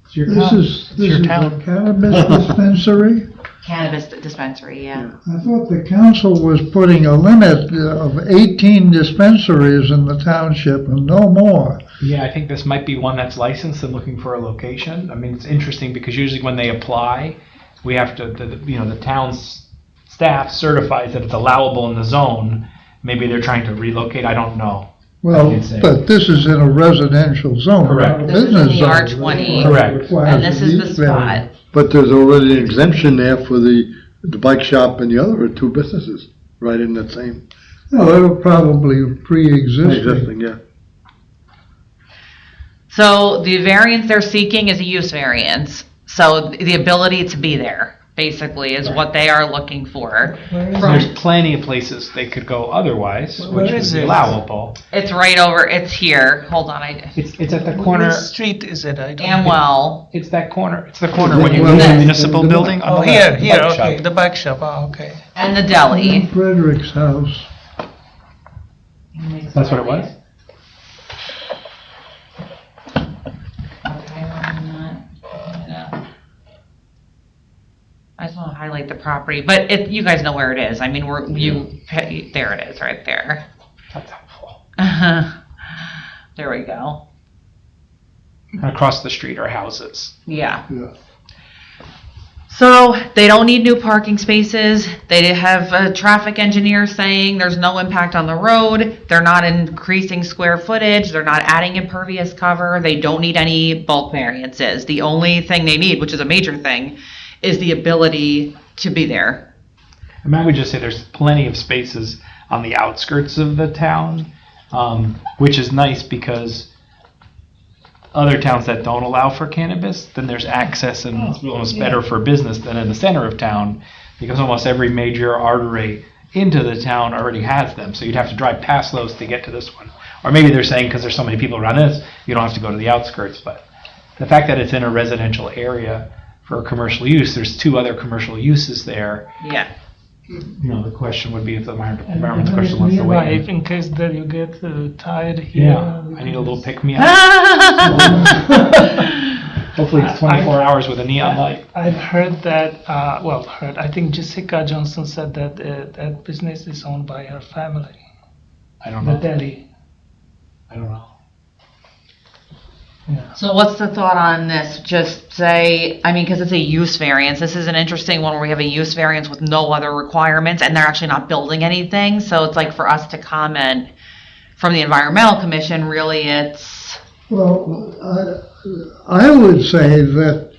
It's your This town. is It's your a town. cannabis dispensary? Cannabis dispensary, yeah. I thought the council was putting a limit of 18 dispensaries in the township and no more. Yeah, I think this might be one that's licensed and looking for a location. I mean, it's interesting because usually when they apply, we have to, the town's staff certifies that it's allowable in the zone. Maybe they're trying to relocate, I don't know. Well, I'd say. but this is in a residential zone, Correct. not a This is in business the zone. R20. Correct. Requires And this a is the use spot. variance. But there's already an exemption there for the bike shop and the other 2 businesses, right in that same, No, they were probably pre-existing. existing, yeah. So the variance they're seeking is a use variance. So the ability to be there, basically, is what they are looking for. There's plenty of places they could go otherwise, Where which is is it? allowable. It's right over, it's here. Hold on, It's at the corner, What street is it? I don't. Amwell. it's the corner when you Well, leave the yes. municipal building. Oh, on the here, bike shop. okay, the bike shop, okay. And the deli. Frederick's house. That's what it was? I just want to highlight the property, but you guys know where it is. I mean, there it is, right there. That's helpful. There we go. Across the street are houses. Yeah. Yeah. So they don't need new parking spaces. They have a traffic engineer saying there's no impact on the road. They're not increasing square footage. They're not adding impervious cover. They don't need any bulk variances. The only thing they need, which is a major thing, is the ability to be there. And I would just say there's plenty of spaces on the outskirts of the town, which is nice because other towns that don't allow for cannabis, then there's access and it's almost better for business than in the center of town because almost every major artery into the town already has them. So you'd have to drive past those to get to this one. Or maybe they're saying because there's so many people around this, you don't have to go to the outskirts. But the fact that it's in a residential area for commercial use, there's 2 other commercial uses there. Yeah. The question would be if the environmental question wants to weigh in. If in case that you get tired here. Yeah, I need a little pick-me-up. Hopefully it's 24 hours with a neon light. I've heard that, I think Jessica Johnson said that that business is owned by her family, I don't the know. deli. I don't know. Yeah. So what's the thought on this? Just say, because it's a use variance. This is an interesting one where we have a use variance with no other requirements and they're actually not building anything. So it's like for us to comment from the Environmental Commission, really it's... Well, I would say that,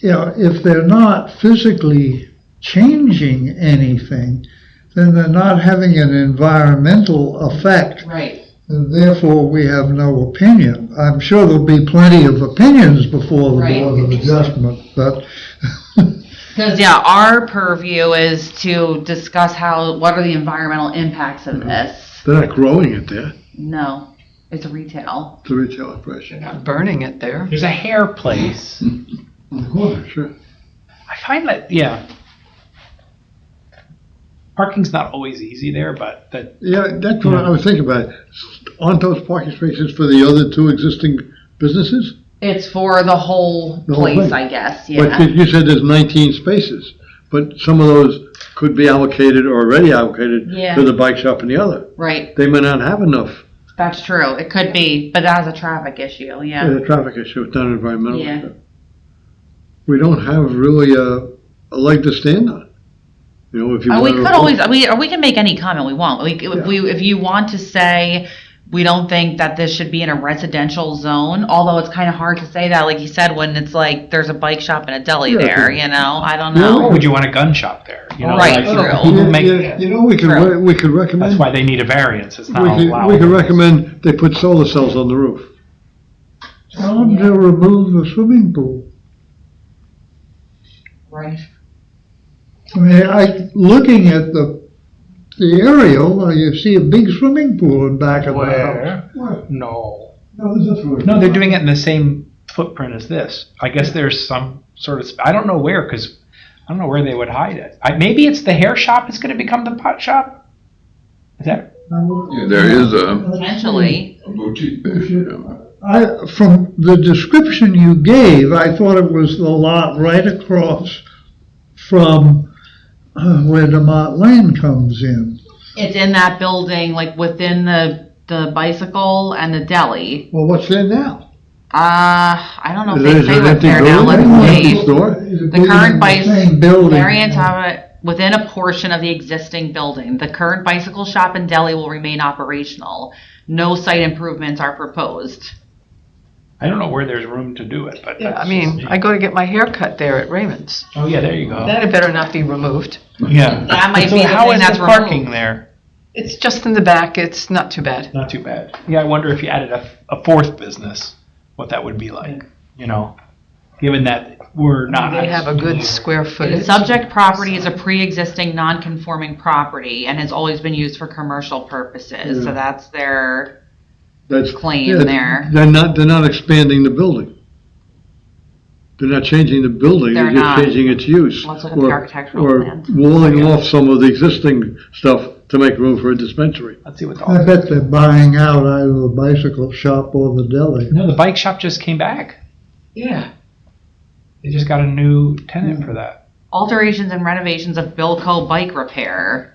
if they're not physically changing anything, then they're not having an environmental effect. Right. And therefore, we have no opinion. I'm sure there'll be plenty of opinions before the Right. Board of Adjustment, but Because, our purview is to discuss what are the environmental impacts of this. They're not growing it there. No. It's retail. It's a retail operation. Not burning it there. There's a hair place. On the corner, sure. I find that, yeah. Parking's not always easy there, but that, Yeah, that's what I was thinking about. Aren't those parking spaces for the other two existing businesses? It's for the whole The whole place, thing. I guess, But yeah. you said there's 19 spaces, but some of those could be allocated or already allocated Yeah. to the bike shop and the other. Right, They may not have enough. that's true. It could be, but that's a traffic issue, yeah. The traffic issue, it's not an environmental Yeah. issue. We don't have really a leg to stand on. You know, if you We want to. could always, we can make any comment we want. If you want to say, we don't think that this should be in a residential zone, although it's kind of hard to say that, like you said, when it's like, there's a bike shop and a deli Yeah, there, okay. you know, I don't Yeah, or know. would you want a gun shop there? You know, Right, like, true. people make, You know, we True. could recommend. that's why they need a variance, it's not We could allowed. recommend they put solar cells on the roof. Tell them to remove the swimming pool. Right. I mean, looking at the aerial, you see a big swimming pool in back of the house. Where? No. No, there's a swimming No, pool. they're doing it in the same footprint as this. I guess there's some sort of, I don't know where, because I don't know where they would hide it. Maybe it's the hair shop is going to become the pot shop? Is that? Yeah, there is a Potentially. boutique there, yeah. From the description you gave, I thought it was the lot right across from where DeMott Lane comes in. It's in that building, like within the bicycle and the deli. Well, what's there now? I don't know if Is they it say an what's empty there now, building? let's Empty see. store? The current Same building. variants have it within a portion of the existing building. The current bicycle shop and deli will remain operational. No site improvements are proposed. I don't know where there's room to do it, but Yeah, that's I mean, just me. I go to get my hair cut there at Raymond's. Oh, yeah, there you go. That had better not be removed. Yeah. That might So be the how thing is that's the parking removed. there? It's just in the back, it's not too bad. Not too bad. Yeah, I wonder if you added a fourth business, what that would be like, you know, given that we're not. They have a good square The footage. subject property is a pre-existing non-conforming property and has always been used for commercial purposes, so that's their That's claim there. They're not expanding the building. They're not changing the building, They're they're just not. changing its use. Let's look at the Or- architectural Or plans. walling off some of the existing stuff to make room for a dispensary. Let's see what the. I bet they're buying out either the bicycle shop or the deli. No, the bike shop just came back. Yeah. They just got a new tenant for that. Alterations and renovations of Bilco bike repair.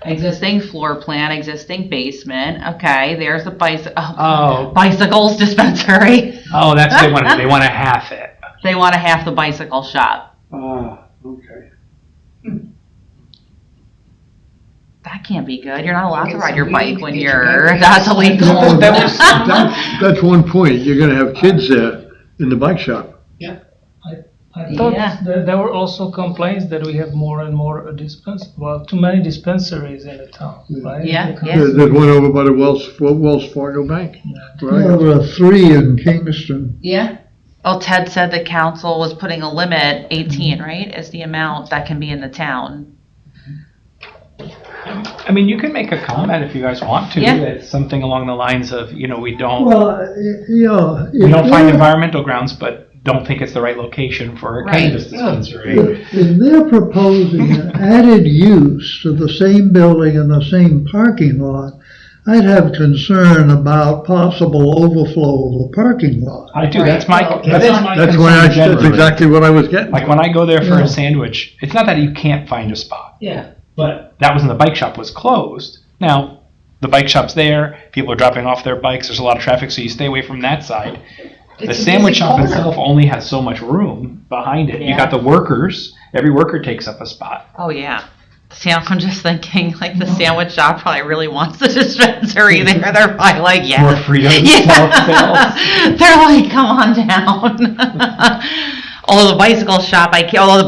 Existing floor plan, existing basement. Okay, there's the Oh. bicycles dispensary. Oh, that's they want to half it. They want to half the bicycle shop. Ah, okay. That can't be good. You're not allowed to Get ride your some bike weed, when get your you're, bike. that's illegal. That's one point, you're gonna have kids there in the bike shop. I thought Yeah. there were also complaints that we have more and more too many dispensaries in the town, right? Yeah, Because- yeah. There's one over by the Wells Fargo Bank. There Right. were 3 in Kingston. Yeah. Oh, Ted said the council was putting a limit, 18, right, is the amount that can be in the town. I mean, you can make a comment if you guys want to. Yeah. It's something along the lines of, you know, we don't Yeah. find environmental grounds, but don't think it's the right location for a Right. cannabis dispensary. If they're proposing an added use to the same building and the same parking lot, I'd have concern about possible overflow of the parking lot. I do. That's my. Well, That is my That's concern why that's generally. exactly what I was getting. Like when I go there for Yeah. a sandwich, it's not that you can't find a spot. Yeah. But that was when the bike shop was closed. Now, the bike shop's there, people are dropping off their bikes, there's a lot of traffic, so you stay away from that side. The It's a sandwich busy shop corner. itself only has so much room behind it. You Yeah. got the workers, every worker takes up a spot. Oh, yeah. See, I'm just thinking, like, the sandwich shop probably really wants the dispensary there. They're probably like, yeah. More freedom, Yeah. They're like, come on down. Although the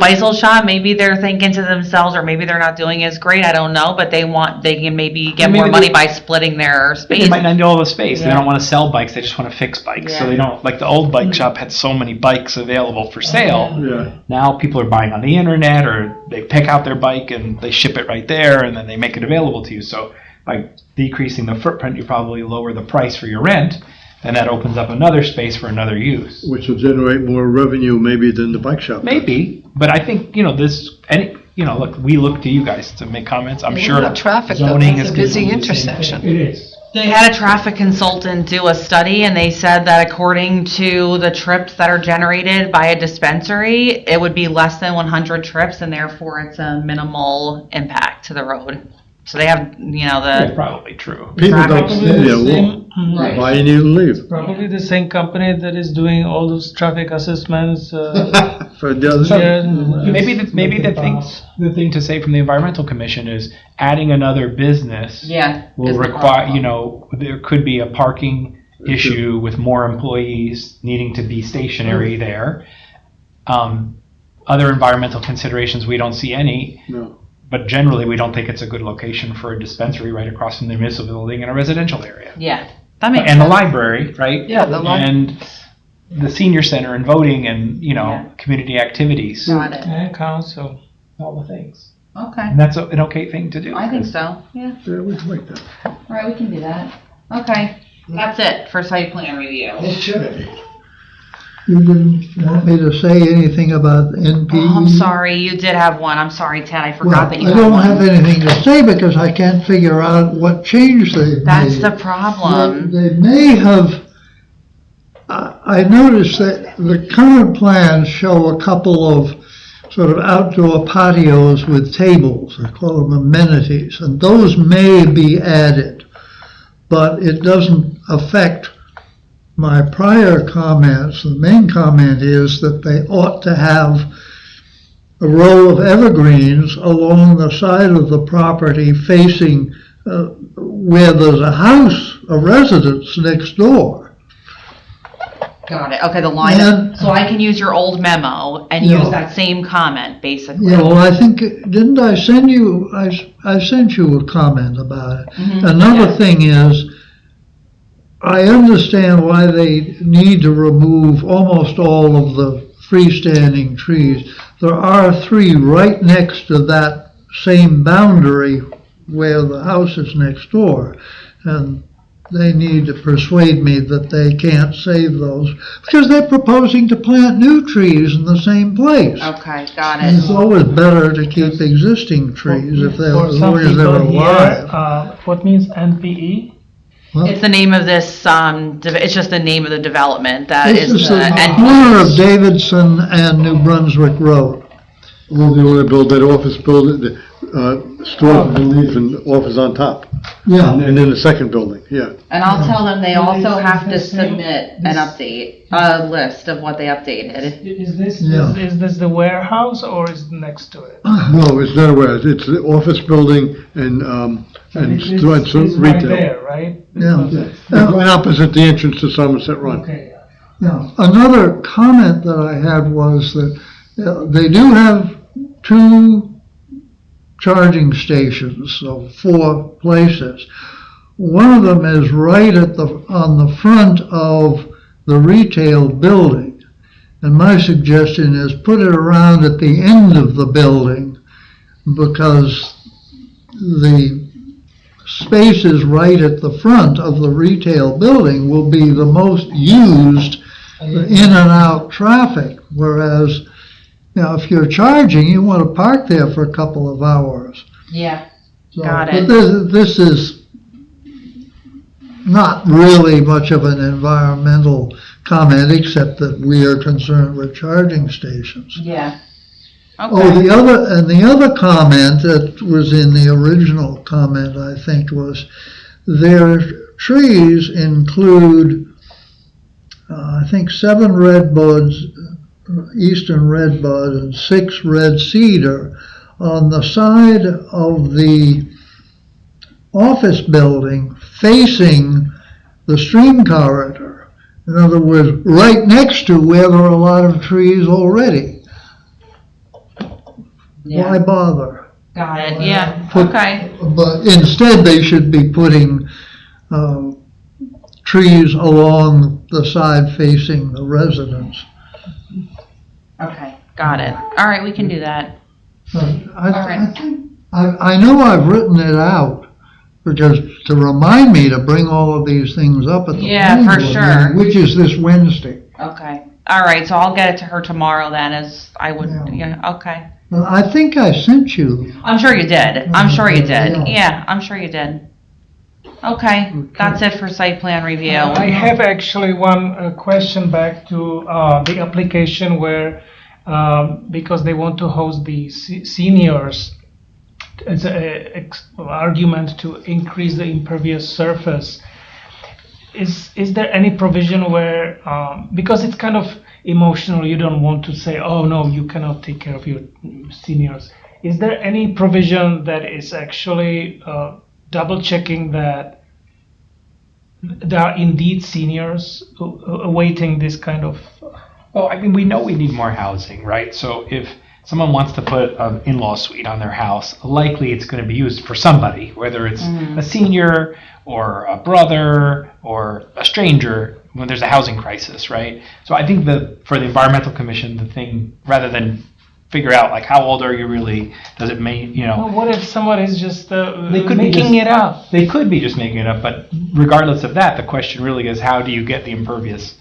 bicycle shop, maybe they're thinking to themselves, or maybe they're not doing as great, I don't know, but they can maybe get Maybe more they- money by splitting their They space. might not need all the space. They Yeah. don't want to sell bikes, they just want to fix bikes. So Yeah. they don't, like the old bike shop had so many bikes available for sale. Yeah. Now people are buying on the internet or they pick out their bike and they ship it right there and then they make it available to you. So by decreasing the footprint, you probably lower the price for your rent, and that opens up another space for another use. Which will generate more revenue maybe than the bike shop. Maybe, but I think, look, we look to you guys to make comments. I'm sure What traffic though, zoning it's is a busy gonna do the same intersection. thing. It is. They had a traffic consultant do a study, and they said that according to the trips that are generated by a dispensary, it would be less than 100 trips, and therefore it's a minimal impact to the road. So they have, That's the probably true. People don't Probably stay the there same- long. Right. Why you need to leave? Probably the same company that is doing all those traffic assessments. For the other, Maybe the thing to say from the environmental commission is adding another business Yeah. will is the require, problem. there could be a parking issue with more employees needing to be stationary there. Other environmental considerations, we don't see any, no. but generally we don't think it's a good location for a dispensary right across from the municipal building in a residential area. Yeah, that makes And the sense. library, right? Yeah, the And the senior center and voting and, Yeah. community activities, Got it. And council. all the things. Okay. And that's an okay thing to do. I think so. Yeah. Yeah, we can make that. All right, we can do that. Okay. That's it for site plan review. Okay. You didn't want me to say anything about NP? Oh, I'm sorry. You did have one. I'm sorry, Ted. I forgot that you I had don't one. have anything to say because I can't figure out what change they've made. That's the problem. They may have, I noticed that the current plans show a couple of sort of outdoor patios with tables, I call them amenities, and those may be added, but it doesn't affect my prior comments. The main comment is that they ought to have a row of evergreens along the side of the property facing where there's a house, a residence next door. Got it. Okay, the line. And- So I can use your old memo and Yeah. use that same comment, basically. Yeah, well, I think, didn't I send you, I sent you a comment about it. Mhm, Another yeah. thing is, I understand why they need to remove almost all of the freestanding trees. There are 3 right next to that same boundary where the house is next door. And they need to persuade me that they can't save those because they're proposing to plant new trees in the same place. Okay, got And it's it. always better to keep existing trees if they're, For as some long as they're people here, alive. what means NPE? Well, It's the name of this, it's just the name of the development that This is is the the NP. corner of Davidson and New Brunswick Road. Well, they want to build that office building, store underneath and office on top. Yeah, And then the second building, yeah. And I'll tell them they also have to submit an update, a list of what they updated. Is this Yeah. is this the warehouse or is it next to it? No, it's not a warehouse, it's the office building and This some is right retail. there, right? Yeah. Right opposite the entrance to Somerset Run. Okay. yeah. Another comment that I had was that they do have 2 charging stations, so 4 places. One of them is right on the front of the retail building. And my suggestion is put it around at the end of the building because the spaces right at the front of the retail building will be the most used in and out traffic. Whereas, if you're charging, you want to park there for a couple of hours. Yeah. So, Got but it. this is not really much of an environmental comment, except that we are concerned with charging stations. Yeah. Oh, Okay. the other comment that was in the original comment, I think, was their trees include, I think, 7 redbuds, eastern redbud, and 6 red cedar on the side of the office building facing the stream corridor. In other words, right next to where there are a lot of trees already. Why Yeah. bother? Got it. Yeah. Put- Okay. But instead, they should be putting trees along the side facing the residence. Okay. Got it. All right, we can do that. I right. think, I know I've written it out, because to remind me to bring all of these things up at the Yeah, planning for board sure. meeting, which is this Wednesday. Okay. All right, so I'll get it to her tomorrow then, as I would, Yeah. yeah, okay. Well, I think I sent you. I'm sure you did. I'm sure you did. Yeah, I'm sure you did. Okay, that's it for site plan review. I have actually one question back to the application where, because they want to host the seniors, it's an argument to increase the impervious surface. Is there any provision where, because it's kind of emotional, you don't want to say, oh no, you cannot take care of your seniors. Is there any provision that is actually double checking that there are indeed seniors awaiting this kind of? Well, I mean, we know we need more housing, right? So if someone wants to put an in-law suite on their house, likely it's going to be used for somebody, whether it's a senior or a brother or a stranger when there's a housing crisis, right? So I think that for the Environmental Commission, the thing, rather than figure out like how old are you really, does it mean, Well, what if someone is just They could be making it up? They could be just making it up, but regardless of that, the question really is how do you get the impervious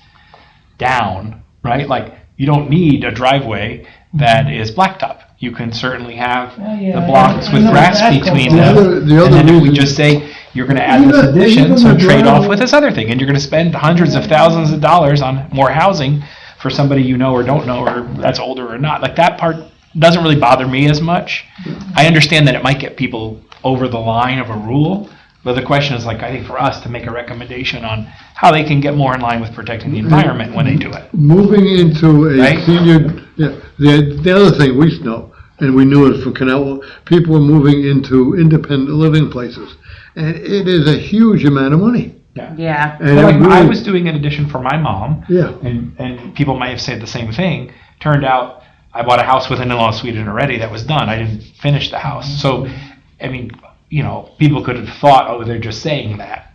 down, right? Like you don't need a driveway that is blacktop. You can certainly have the blocks with grass between them. And then if we just say you're going to add this addition, so trade off with this other thing, and you're going to spend hundreds of thousands of dollars on more housing for somebody you know or don't know or that's older or not. Like that part doesn't really bother me as much. I understand that it might get people over the line of a rule, but the question is like I think for us to make a recommendation on how they can get more in line with protecting the environment when they do it. Moving into a Right? senior, yeah, the other thing we know, and we knew it from Canal, people are moving into independent living places. And it is a huge amount of money. Yeah. And Well, it like, I really- was doing an addition for my mom, Yeah. and people might have said the same thing. Turned out I bought a house with an in-law suite in already that was done. I didn't finish the house. So, I mean, people could have thought, oh, they're just saying that.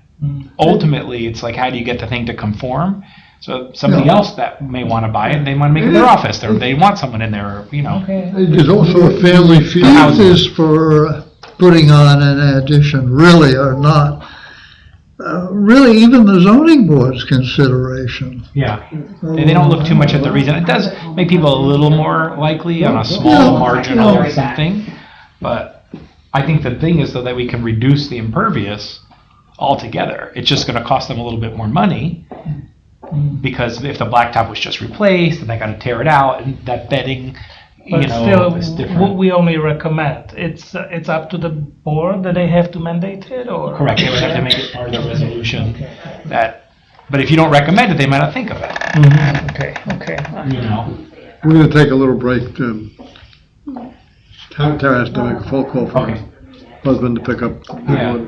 Ultimately, it's like, how do you get the thing to conform? So somebody else that may want to buy it, they want to make it their office, or they want someone in there, There's also a family feel. Fees for putting on an addition really are not, really even the zoning board's consideration. Yeah, and they don't look too much at the reason. It does make people a little more likely on a small marginal something, but I think the thing is though that we can reduce the impervious altogether. It's just going to cost them a little bit more money because if the blacktop was just replaced and they got to tear it out and that bedding, But is still, different. we only recommend. It's up to the board that they have to mandate it, or? Correct, they would have to make it part of the resolution that, but if you don't recommend it, they might not think of it, Okay. We're gonna take a little break. Tara has to make a phone call for her husband to pick up. Yeah.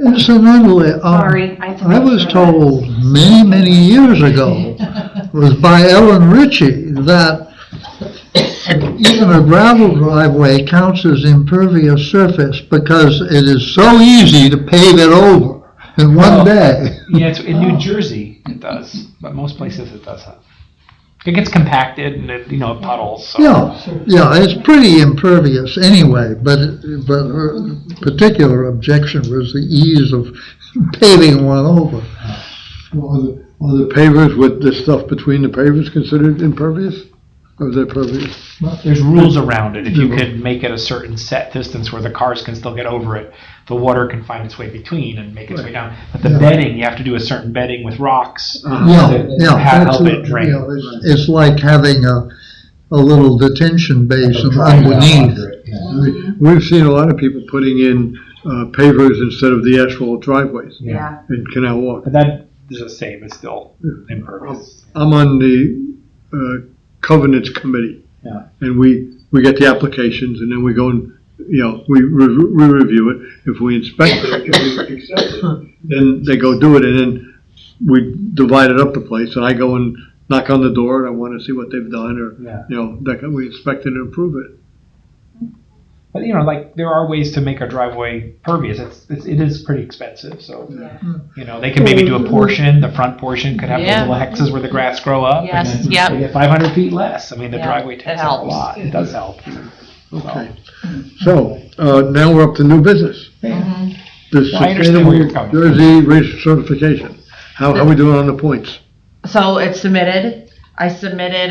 Incidentally, Sorry, I was told many years ago, it was by Ellen Ritchie, that even a gravel driveway counts as impervious surface because it is so easy to pave it over in one day. Yeah, it's in New Jersey it does, but most places it doesn't. It gets compacted and it puddles. So. Yeah, it's pretty impervious anyway, but her particular objection was the ease of paving one over. Are the pavers with the stuff between the pavers considered impervious? Or is that pervious? There's rules around it. If you can make it a certain set distance where the cars can still get over it, the water can find its way between and make its way down. But the bedding, you have to do a certain bedding with rocks to help it drain. It's like having a little detention basin underneath. We've seen a lot of people putting in pavers instead of the asphalt driveways in Canal Walk. But that is the same. It's still impervious. I'm on the Covenants Committee, and we get the applications, and then we go and we review it. If we inspect it, if we accept it, then they go do it, and then we divide it up the place. And I go and knock on the door, and I want to see what they've done, or we inspect it and approve it. But there are ways to make a driveway pervious. It is pretty expensive. So they can maybe do a portion. The front portion could have those little hexes where the grass grow up. Yes, and then they get 500 feet less. I mean, the driveway takes up a lot. It does help. Okay. So now we're up to new business. Mhm. the Well, I understand where you're Sustainable coming from. Jersey race certification, how are we doing on the points? So it's submitted. I submitted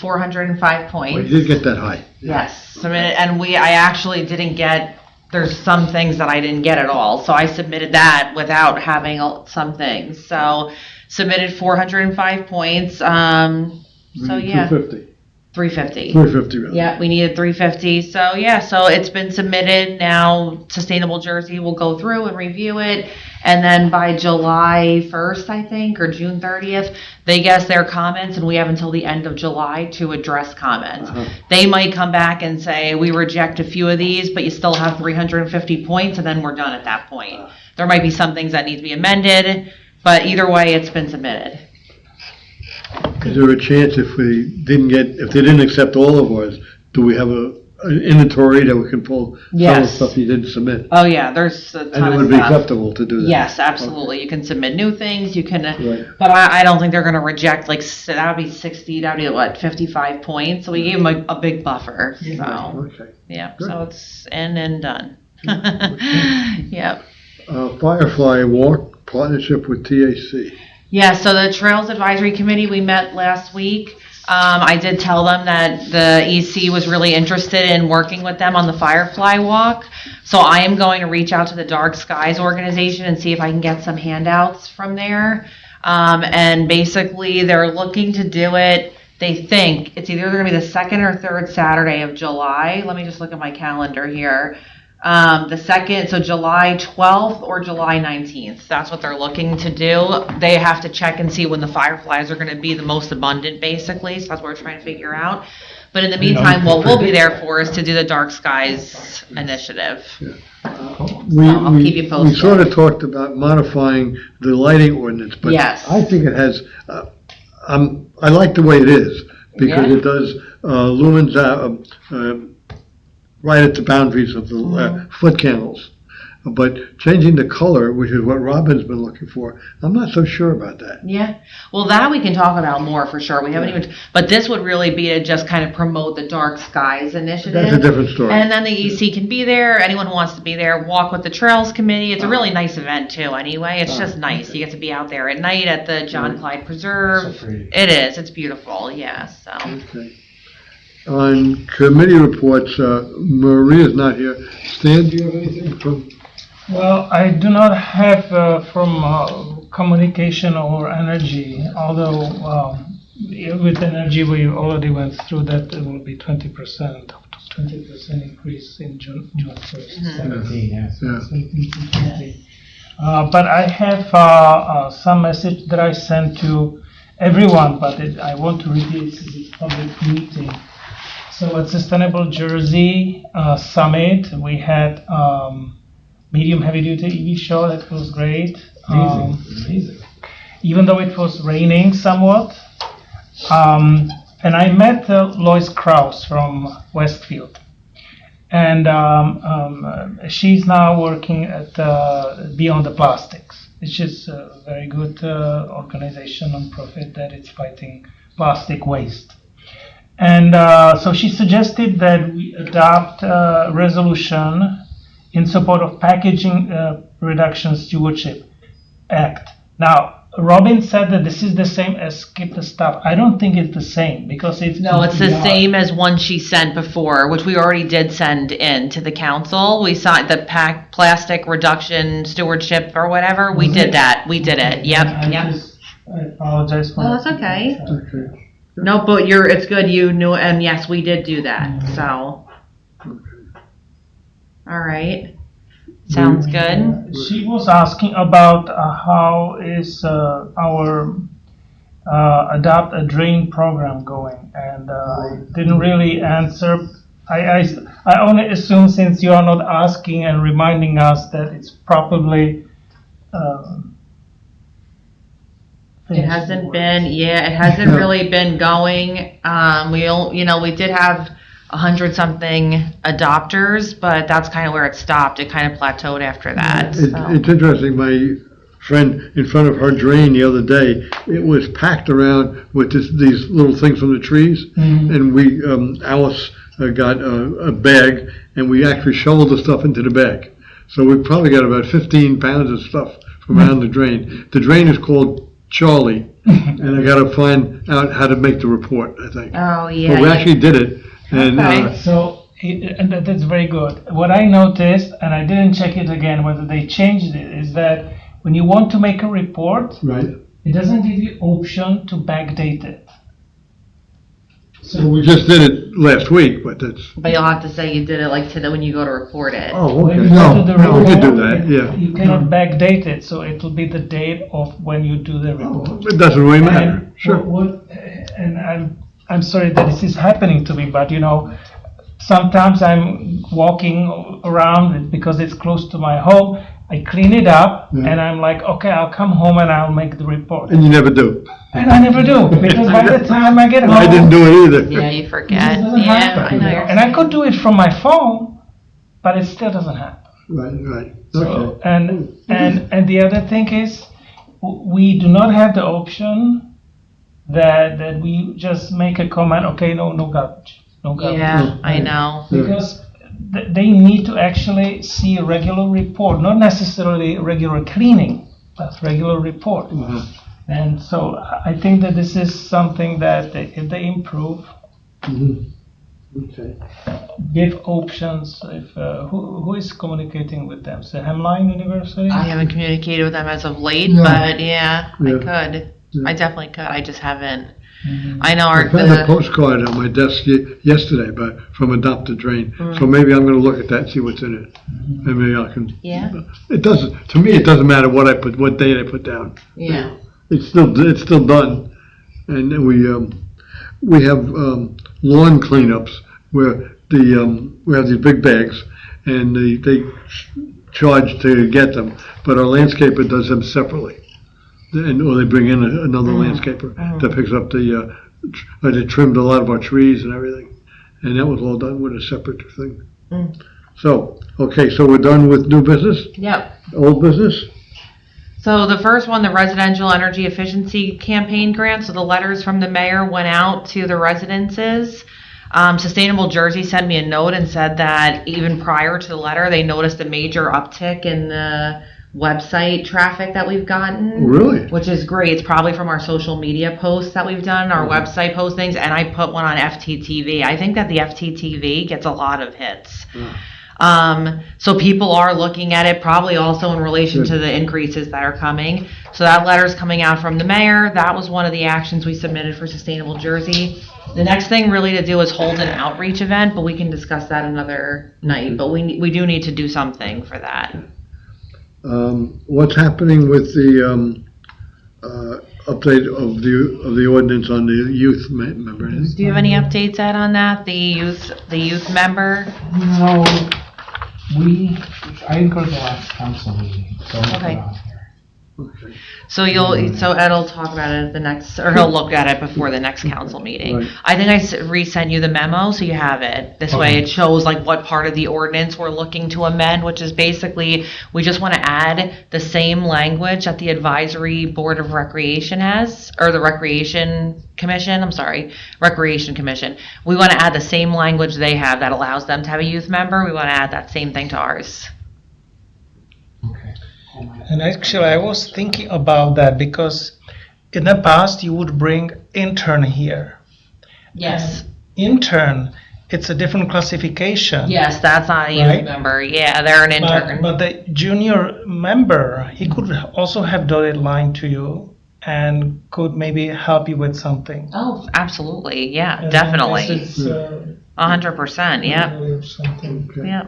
405 points. Well, you did get that high. Yes, submitted, and I actually didn't get, there's some things that I didn't get at all, so I submitted that without having some things, so submitted 405 points, so yeah. 250. 350. 350, rather. Yeah, we needed 350, so yeah, so it's been submitted, now Sustainable Jersey will go through and review it, and then by July 1st, I think, or June 30th, they get their comments, and we have until the end of July to address comments. They might come back and say, we reject a few of these, but you still have 350 points, and then we're done at that point. There might be some things that need to be amended, but either way, it's been submitted. Is there a chance if they didn't accept all of ours, do we have an inventory that we can pull some of the Yes. stuff you didn't submit? Oh, yeah, there's a And ton it of would be stuff. acceptable to do that? Yes, absolutely. You can submit new things, you can, Right. but I don't think they're gonna reject, like, that would be 60, that would be what, 55 points? So we gave them a big buffer, so, Okay. yeah, Good. so it's in and done. Yep. Firefly Walk partnership with TAC. Yeah, so the Trails Advisory Committee, we met last week. I did tell them that the EC was really interested in working with them on the Firefly Walk. So I am going to reach out to the Dark Skies organization and see if I can get some handouts from there. And basically, they're looking to do it. They think it's either going to be the second or third Saturday of July. Let me just look at my calendar here. The second, so July 12th or July 19th. That's what they're looking to do. They have to check and see when the fireflies are going to be the most abundant, basically. So that's what we're trying to figure out. But in the meantime, what we'll be there for is to do the Dark Skies initiative. I'll keep you posted. We sort of talked about modifying the lighting ordinance, but Yes. I think it has, I like the way it is, because Yeah. it does lumens right at the boundaries of the foot candles. But changing the color, which is what Robin's been looking for, I'm not so sure about that. Yeah, well, that we can talk about more for sure. We haven't even, but this would really be to just kind of promote the Dark Skies initiative. That's a different story. And then the EC can be there. Anyone who wants to be there, walk with the Trails Committee. It's a really nice event too. Anyway, it's just nice. You get to be out there at night at the John Clyde Preserve. So pretty. It is. It's beautiful. Yeah. So. Okay. On committee reports, Maria's not here. Stan, do you have anything from? Well, I do not have from communication or energy, although with energy we already went through that. It will be 20%, 20% increase in June 1st. 17, yeah. Yeah. 17 to 20. But I have some message that I sent to everyone, but I want to read it to this public meeting. So at Sustainable Jersey Summit, we had medium heavy duty EV show. That was great. Amazing. Even though it was raining somewhat. And I met Lois Krause from Westfield. And she's now working at Beyond the Plastics, which is a very good organization, non-profit, that is fighting plastic waste. And so she suggested that we adopt a resolution in support of Packaging Reduction Stewardship Act. Now, Robin said that this is the same as Skip the Stuff. I don't think it's the same because it's... No, it's the EPR. same as one she sent before, which we already did send in to the council. We signed the plastic reduction stewardship or whatever. We did that. We did it. Yep. I apologize for Well, that. that's okay. Okay. No, but it's good you knew, and yes, we did do that, so. All right. Sounds good. She was asking about how is our Adopt a Drain program going, and I didn't really answer. I only assume, since you are not asking and reminding us, that it's probably It hasn't been, it hasn't really been going. We did have 100-something adopters, but that's kind of where it stopped. It kind of plateaued after that. So. It's interesting, my friend in front of her drain the other day, it was packed around with these little things from the trees, and we, Alice got a bag, and we actually shoveled the stuff into the bag. So we've probably got about 15 pounds of stuff from around the drain. The drain is called Charlie, and I gotta find out how to make the report, I think. Oh, yeah. But we actually did it, and, Okay. So, and that's very good. What I noticed, and I didn't check it again, whether they changed it, is that when you want to make a report, right. it doesn't give you option to backdate it. So we just did it last week, but that's, But you'll have to say you did it like today when you go to report it. oh, When okay. you go to the No, we could do report, that, yeah. You cannot backdate it, so it will be the date of when you do the report. It doesn't really matter, And sure. and I'm sorry that this is happening to me, but you know, sometimes I'm walking around because it's close to my home. I clean it up, Yeah. and I'm like, okay, I'll come home and I'll make the report. And you never do. And I never do, because by the time I get home, I didn't do it either. Yeah, you it forget. doesn't Yeah, I happen. know. you're And I could do it from my phone, but it still doesn't happen. Right, So, okay. and the other thing is, we do not have the option that we just make a comment, okay, no garbage, no garbage. Yeah, I know. Because they need to actually see a regular report, not necessarily regular cleaning, but regular report. Uh-huh. And so I think that this is something that if they improve, Mhm. Okay. give options, if, who is communicating with them? So Hemline University? I haven't communicated with them as of late, Yeah. but yeah, I Yeah. could. Yeah. I definitely could. I just haven't. Mhm. I know I found a postcard on my desk yesterday from Adopt a Drain, so maybe I'm gonna look at that and see what's in it. And maybe I can. Yeah. It doesn't, to me, it doesn't matter what date I put down. Yeah. It's still done. And then we have lawn cleanups where we have these big bags and they charge to get them, but our landscaper does them separately. Or they bring in another landscaper that picks up they trimmed a lot of our trees and everything. And that was all done with a separate thing. So, okay, so we're done with new business, Yep. old business? So the first one, the residential energy efficiency campaign grant. So the letters from the mayor went out to the residences. Sustainable Jersey sent me a note and said that even prior to the letter, they noticed a major uptick in the website traffic that we've gotten. Really? Which is great. It's probably from our social media posts that we've done, our website postings, and I put one on FTTV. I think that the FTTV gets a lot of hits. So people are looking at it, probably also in relation to the increases that are coming. So that letter's coming out from the mayor. That was one of the actions we submitted for Sustainable Jersey. The next thing really to do is hold an outreach event, but we can discuss that another night. But we do need to do something for that. What's happening with the update of the ordinance on the youth member? Do you have any updates, Ed, on that? The youth member? No, I didn't go to the last council meeting, so I'm Okay. not here. Okay. So Ed will talk about it at the next, or he'll look at it before the next council meeting. Right. I think I resent you the memo, so you have it. This way it shows like what part of the ordinance we're looking to amend, which is basically, we just want to add the same language that the advisory board of recreation has, or the recreation commission. We want to add the same language they have that allows them to have a youth member. We want to add that same thing to ours. Okay. And actually, I was thinking about that because in the past, you would bring intern here. Yes. Intern, it's a different classification. Yes, that's not a youth Right. member. Yeah, they're an intern. But the junior member, he could also have dotted line to you and could maybe help you with something. Oh, absolutely. Yeah, And definitely. this is, 100%. Yeah. really something. Okay. Yeah.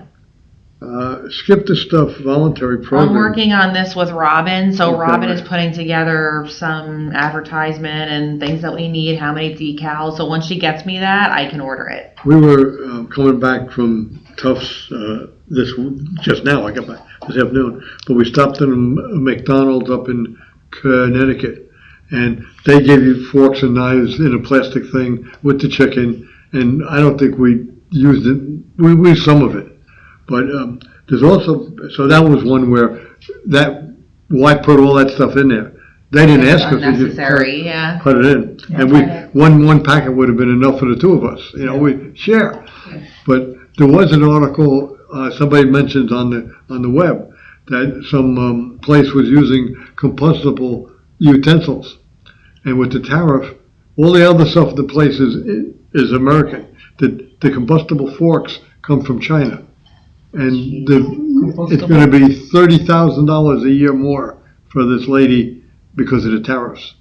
Skip the stuff, voluntary program. I'm working on this with Robin. So Okay. Robin is putting together some advertisement and things that we need, how many decals. So once she gets me that, I can order it. We were coming back from Tufts just now. I got back this afternoon, but we stopped in a McDonald's up in Connecticut, and they gave you forks and knives in a plastic thing with the chicken. And I don't think we used it. We used some of it, but there's also that was one where why put all that stuff in there? They didn't It's ask us to just unnecessary, yeah. put it in, and one packet would have been enough for the two of us. We share. But there was an article somebody mentions on the web that some place was using compostable utensils. And with the tariff, all the other stuff in the place is American. The combustible forks come from China. And it's going to be $30,000 a year more for this lady because of the tariffs.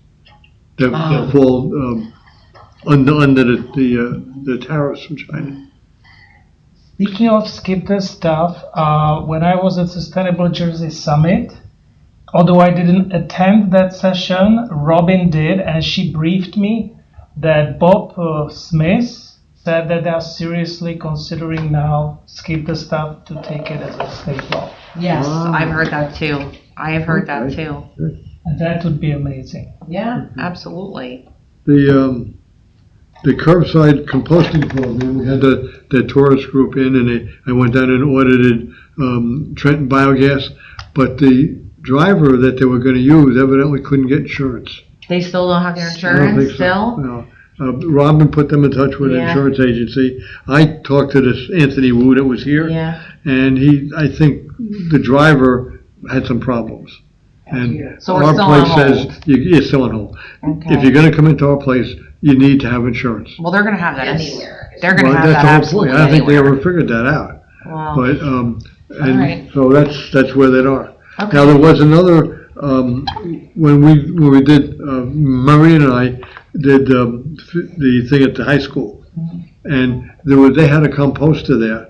That fall under the tariffs from China. Speaking of skip the stuff, when I was at Sustainable Jersey Summit, although I didn't attend that session, Robin did, and she briefed me that Bob Smith said that they are seriously considering now skip the stuff to take it as a state law. Yes, I've heard that too. I have heard that too. And that would be amazing. Yeah, absolutely. The curbside composting program, we had the tourist group in, and I went down and audited Trenton Biogas, but the driver that they were going to use evidently couldn't get insurance. They still don't have their I don't insurance think so, still? no. Robin put them in touch with an Yeah. insurance agency. I talked to this Anthony Wu that was here, Yeah. and I think the driver had some problems. And So we're our still on place says, hold. it's still on hold. Okay. If you're going to come into our place, you need to have insurance. Well, they're gonna have that anywhere. They're gonna Well, have that's that the whole absolutely point. I don't think they anywhere. ever figured that out. Wow. But, and right. so that's where they are. Okay. Now, there was another, when we did, Marie and I did the thing at the high school. And they had a composter there,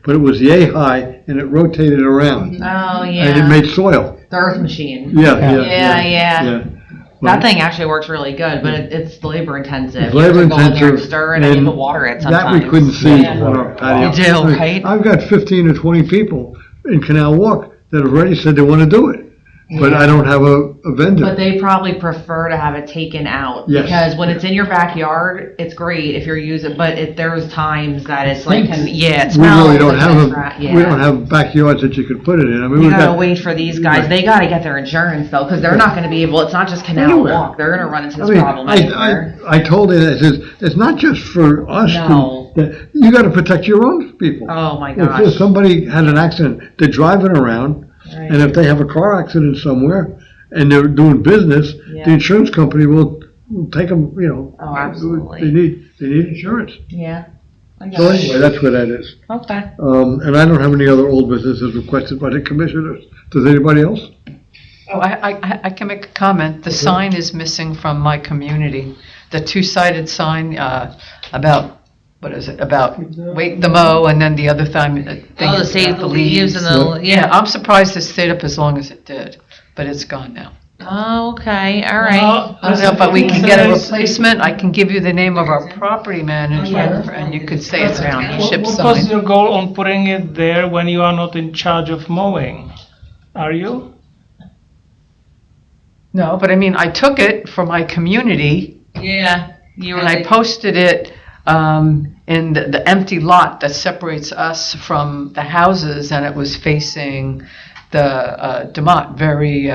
but it was yay high and it rotated around. Oh, And it yeah. made soil. The earth machine. Yeah. That thing actually works really good, but it's labor intensive. It's You have to labor go in there and intensive, stir it and and even water it sometimes. that we couldn't see Yeah. on our patio. You do, I mean, right? I've got 15 or 20 people in Canal Walk that have already said they want to do it, but Yeah. I don't have a vendor. But they probably prefer to have it taken out. Yes. Because when it's in your backyard, it's great if you're using, but there's times that it's like, it We smells. really don't it's have crap, we don't have backyards that you could put it in. I mean, You we've gotta got. wait for these guys. They gotta get their insurance though, because they're not gonna be able, it's not just Canal Anywhere. Walk. They're gonna run into I this mean, problem anywhere. I told her, I said, it's not just for us No. you gotta protect your own people. Oh my If gosh. somebody had an accident, they're driving around, and if they have a car accident somewhere, and they're doing business, Yeah. the insurance company will take them, Oh, absolutely. They need insurance. Yeah. I So got it. anyway, that's where that is. Okay. And I don't have any other old businesses requested by the commissioners. Does anybody else? Oh, I can make a comment. The sign is missing from my community. The two-sided sign about, what is it, about wait the mow, and then the other thing. Oh, the is save about the leaves and the, Yeah, I'm surprised it stayed up as long as it did, but it's gone now. Oh, okay, all right. Well, I don't know, but we can get a Says- replacement. I can give you the name of our property manager, and you could say it's a township What was sign. your goal on putting it there when you are not in charge of mowing? Are you? No, but I mean, I took it for my community, Yeah. You were and I like, posted it in the empty lot that separates us from the houses, and it was facing the DeMott, very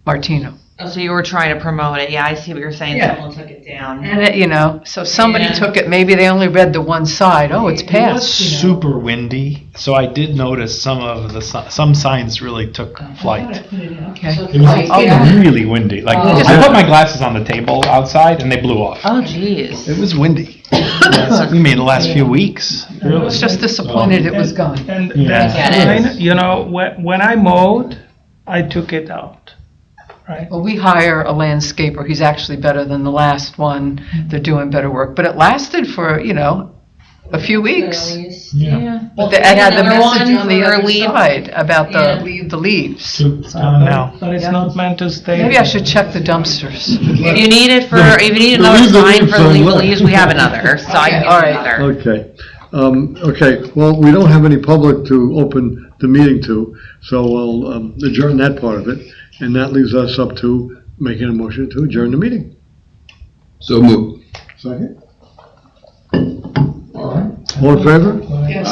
Martino. oh, so you were trying to promote it. Yeah, I see what you're saying. Yeah. Someone took it down. And it, so somebody Yeah. took it, maybe they only read the one side, oh, it's It was passed. super windy, so I did notice some of some signs really took flight. Okay. It was really windy. Like I put my glasses on the table outside and they blew off. Oh, geez. It was windy. We made the last few weeks. I was just disappointed it was gone. And Yeah. that Get it. sign, when I mowed, I took it out, right? Well, we hire a landscaper, he's actually better than the last one, they're doing better work, but it lasted for, a few weeks. Yeah. But it had the Another message one on the for other leave? side about Yeah. the leaves. It's gone now. But it's not meant to stay. Maybe I should check the dumpsters. If you need it if you need The another leave the sign leaves for the sign leave the left. leaves, we have another. So I can all get right. another. Okay, well, we don't have any public to open the meeting to, so we'll adjourn that part of it. And that leaves us up to making a motion to adjourn the meeting. So moved. Second? All in favor? Yes.